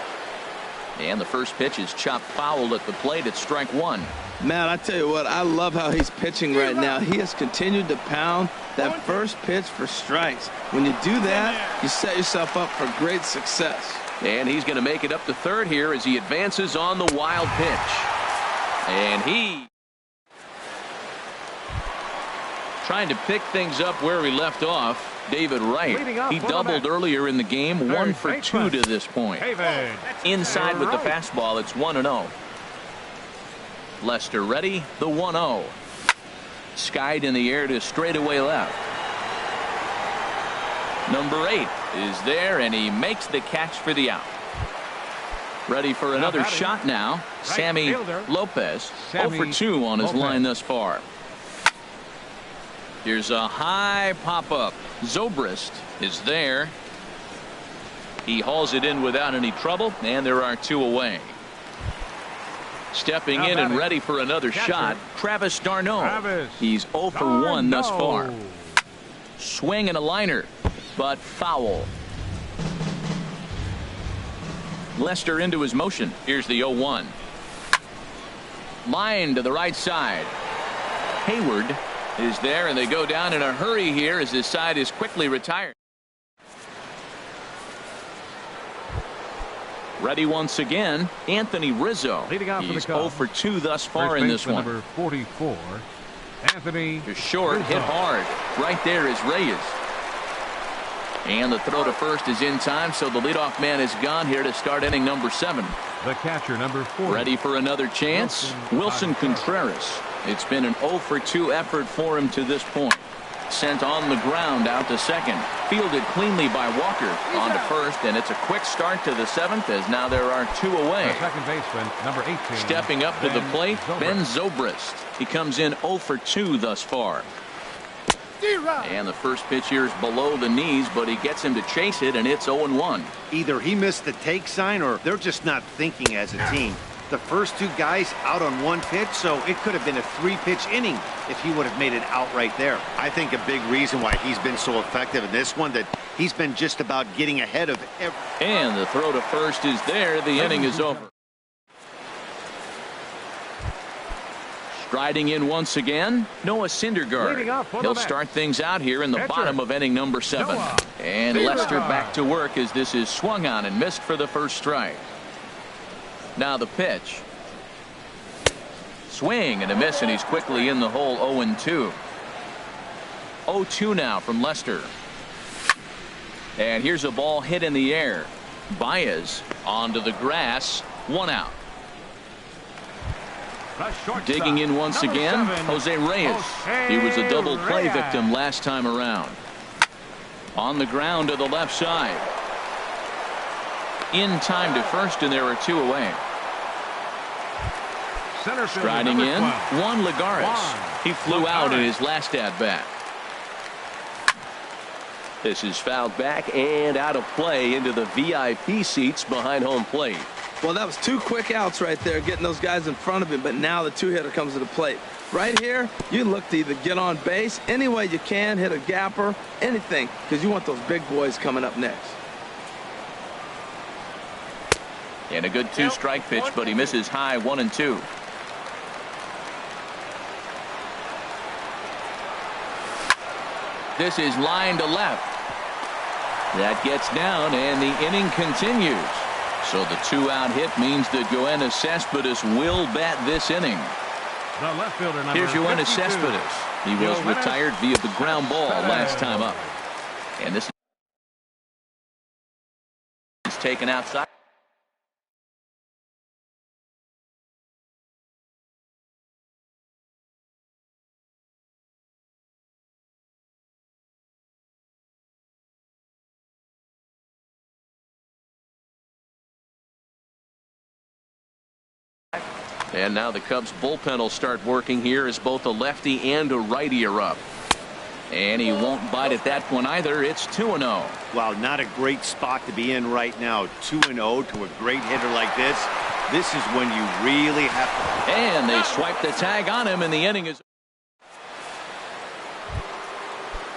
And the first pitch is chopped foul at the plate. It's strike 1.
Man, I tell you what, I love how he's pitching right now. He has continued to pound that first pitch for strikes. When you do that, you set yourself up for great success.
And he's going to make it up to third here as he advances on the wild pitch. And he trying to pick things up where he left off. David Wright. He doubled earlier in the game. 1 for 2 to this point. Inside with the fastball. It's 1-0. Lester ready. The 1-0. Skied in the air to straightaway left. Number 8 is there, and he makes the catch for the out. Ready for another shot now. Sammy Lopez. 0 for 2 on his line thus far. Here's a high pop-up. Zobrist is there. He hauls it in without any trouble, and there are 2 away. Stepping in and ready for another shot, Travis d'Arnaud. He's 0 for 1 thus far. Swing and a liner, but foul. Lester into his motion. Here's the 0-1. Line to the right side. Hayward is there, and they go down in a hurry here as this side is quickly retired. Ready once again, Anthony Rizzo. He's 0 for 2 thus far in this one.
Number 44, Anthony
To short,
Rizzo.
hit hard. Right there is Reyes. And the throw to first is in time, so the leadoff man is gone here to start inning number 7.
The catcher, number 40.
Ready for another chance? Wilson Contreras. It's been an 0 for 2 effort for him to this point. Sent on the ground out to second. Fielded cleanly by Walker. On to first, and it's a quick start to the 7th as now there are 2 away.
The second baseman, number 18.
Stepping up to the plate,
Zobrist.
Ben Zobrist. He comes in 0 for 2 thus far. And the first pitch here is below the knees, but he gets him to chase it, and it's 0-1.
Either he missed the take sign or they're just not thinking as a team. The first 2 guys out on 1 pitch, so it could have been a 3-pitch inning if he would have made it out right there. I think a big reason why he's been so effective in this one, that he's been just about getting ahead of every.
And the throw to first is there. The inning is over. Striding in once again, Noah Syndergaard. He'll start things out here in the bottom of inning number 7. And Lester back to work as this is swung on and missed for the first strike. Now the pitch. Swing and a miss, and he's quickly in the hole. 0-2. 0-2 now from Lester. And here's a ball hit in the air. Baez onto the grass. 1 out. Digging in once again, Jose Reyes. He was a double play victim last time around. On the ground to the left side. In time to first, and there are 2 away. Striding in, Juan Lagares. He flew out in his last at-bat. This is fouled back and out of play into the VIP seats behind home plate.
Well, that was 2 quick outs right there, getting those guys in front of him, but now the 2-hitter comes to the plate. Right here, you look to either get on base any way you can, hit a gapper, anything, because you want those big boys coming up next.
And a good 2-strike pitch, but he misses high 1-2. This is line to left. That gets down, and the inning continues. So the 2-out hit means that Yoenis Cespedes will bat this inning.
The left fielder, number
Here's Yoenis
52.
Cespedes. He was retired via the ground ball last time up. And this is taken outside. And now the Cubs bullpen will start working here as both a lefty and a righty are up. And he won't bite at that one either. It's 2-0.
Wow, not a great spot to be in right now. 2-0 to a great hitter like this. This is when you really have to.
And they swipe the tag on him, and the inning is.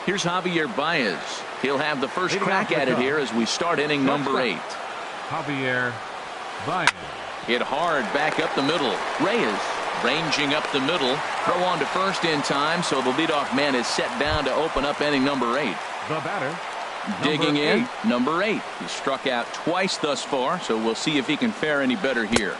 Here's Javier Baez. He'll have the first crack at it here as we start inning number 8.
Javier Baez.
Hit hard back up the middle. Reyes ranging up the middle. Throw on to first in time, so the leadoff man is set down to open up inning number 8.
The batter.
Digging in, number 8. He struck out twice thus far, so we'll see if he can fare any better here.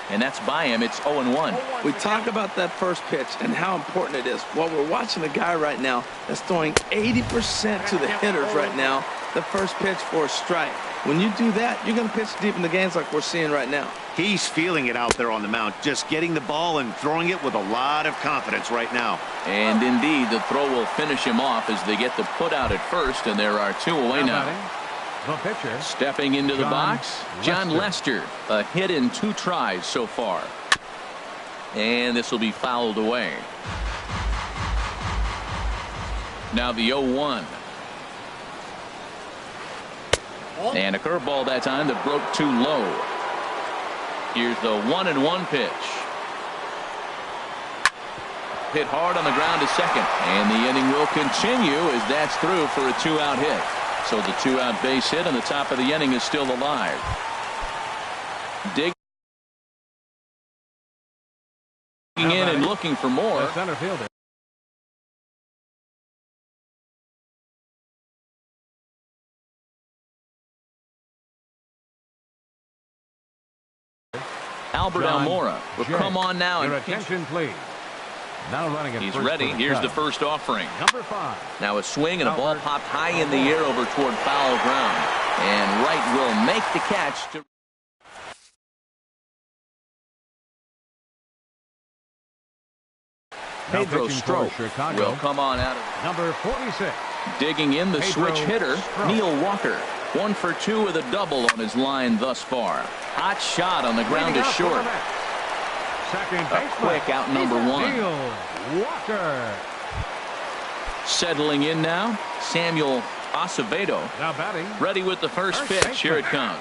And that's by him. It's 0-1.
We talk about that first pitch and how important it is. Well, we're watching a guy right now that's throwing 80% to the hitters right now. The first pitch for a strike. When you do that, you're going to pitch deep in the games like we're seeing right now.
He's feeling it out there on the mound, just getting the ball and throwing it with a lot of confidence right now.
And indeed, the throw will finish him off as they get the put out at first, and there are 2 away now.
The pitcher.
Stepping into the box, John Lester. A hit in 2 tries so far. And this will be fouled away. Now the 0-1. And a curveball that time that broke too low. Here's the 1-1 pitch. Hit hard on the ground to second. And the inning will continue as that's through for a 2-out hit. So the 2-out base hit on the top of the inning is still alive. Digging in and looking for more.
The center fielder.
Albert Almora will come on now.
Your
And
attention, please. Now running at
he's
first
ready.
for
Here's the
Cubs.
first offering.
Number 5.
Now a swing and a ball popped high in the air over toward foul ground. And Wright will make the catch to. Pedro Strop will come on out of.
Number 46.
Digging in the
Pedro
switch hitter,
Strop.
Neil Walker. 1 for 2 with a double on his line thus far. Hot shot on the ground to
Leading off
short.
for the Mets. Second
A
baseman.
quick out number 1.
Neil Walker.
Settling in now, Samuel Acevedo.
Now batting.
Ready with the first pitch. Here it comes.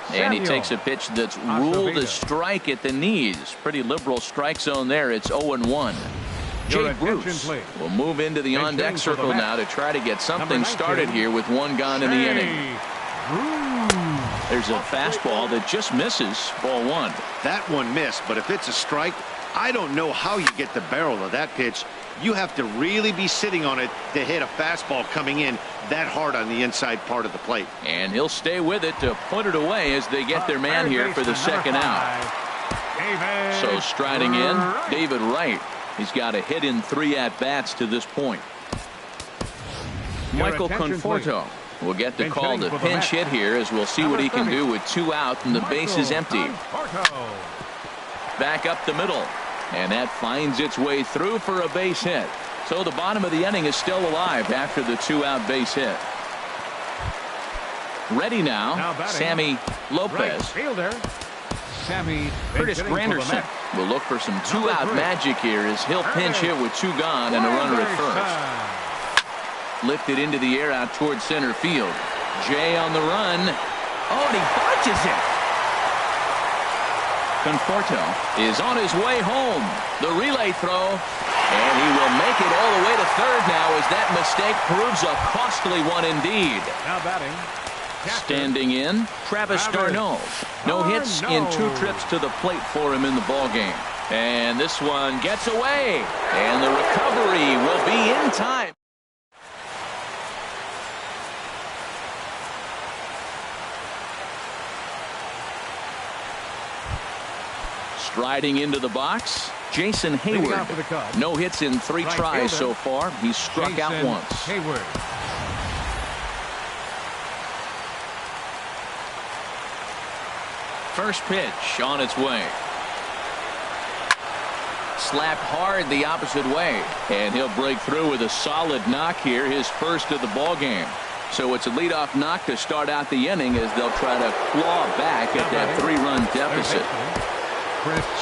And he
Samuel
takes a pitch that's ruled a
Acevedo.
strike at the knees. Pretty liberal strike zone there. It's 0-1.
Your
Jay
attention,
Bruce
please.
will move into the
Pitching
on-deck
for the
circle
Mets.
now to try to get something
Number 19,
started here with 1 gone in the
Jay
inning.
Bruce.
There's a fastball that just misses. Ball 1.
That one missed, but if it's a strike, I don't know how you get the barrel of that pitch. You have to really be sitting on it to hit a fastball coming in that hard on the inside part of the plate.
And he'll stay with it to put it away as they get their man here for the second out. So striding in, David Wright. He's got a hit in 3 at-bats to this point.
Your
Michael
attention,
Conforto will get the call to pinch hit here, as we'll see what he can do with 2 out and the base is empty. Back up the middle, and that finds its way through for a base hit. So the bottom of the inning is still alive after the 2-out base hit. Ready now Sammy Lopez. Curtis Granderson will look for some 2-out magic here as he'll pinch hit with 2 gone and a runner at first. Lifted into the air out towards center field. Jay on the run. Oh, and he botches it. Conforto is on his way home. The relay throw, and he will make it all the way to third now as that mistake proves a costly one indeed.
Now batting.
Standing in, Travis d'Arnaud. No hits in 2 trips to the plate for him in the ballgame. And this one gets away, and the recovery will be in time. Striding into the box, Jason Hayward. No hits in 3 tries so far. He's struck out once.
Hayward.
First pitch on its way. Slapped hard the opposite way, and he'll break through with a solid knock here, his first of the ball game. So it's a leadoff knock to start out the inning as they'll try to claw back at that 3-run deficit.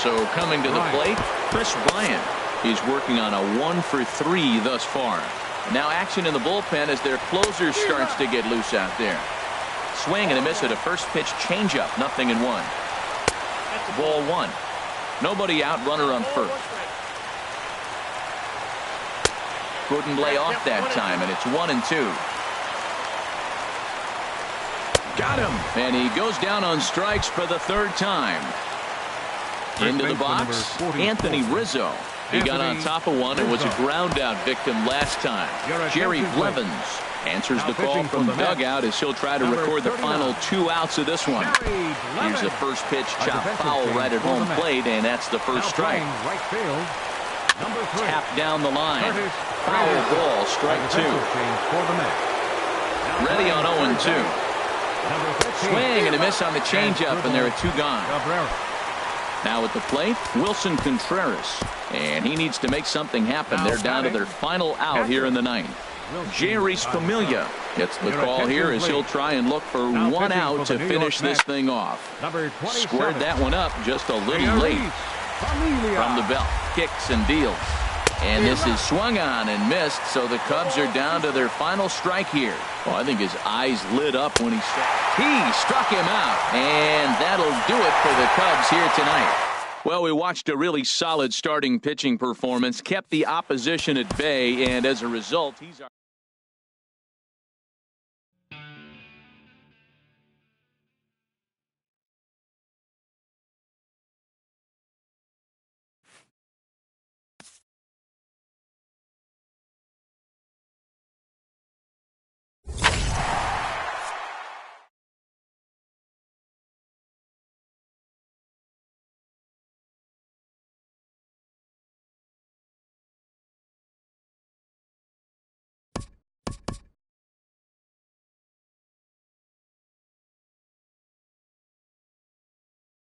So coming to the plate, Chris Bryant. He's working on a 1 for 3 thus far. Now action in the bullpen as their closer starts to get loose out there. Swing and a miss at a first pitch changeup, 0-1. Ball 1. Nobody out, runner on first. Couldn't lay off that time, and it's 1-2. Got him, and he goes down on strikes for the 3rd time. Into the box, Anthony Rizzo. He got on top of one and was a ground out victim last time. Jerry Blevins answers the call from the dugout as he'll try to record the final 2 outs of this one. Here's the first pitch, chop foul right at home plate, and that's the first strike. Tap down the line. Foul ball, strike 2. Ready on 0-2. Swing and a miss on the changeup, and there are 2 gone. Now at the plate, Wilson Contreras, and he needs to make something happen. They're down to their final out here in the 9th. Jerry's Familia gets the call here as he'll try and look for 1 out to finish this thing off. Squared that one up just a little late. From the belt, kicks and deals. And this is swung on and missed, so the Cubs are down to their final strike here. Well, I think his eyes lit up when he struck him out, and that'll do it for the Cubs here tonight. Well, we watched a really solid starting pitching performance, kept the opposition at bay, and as a result, he's our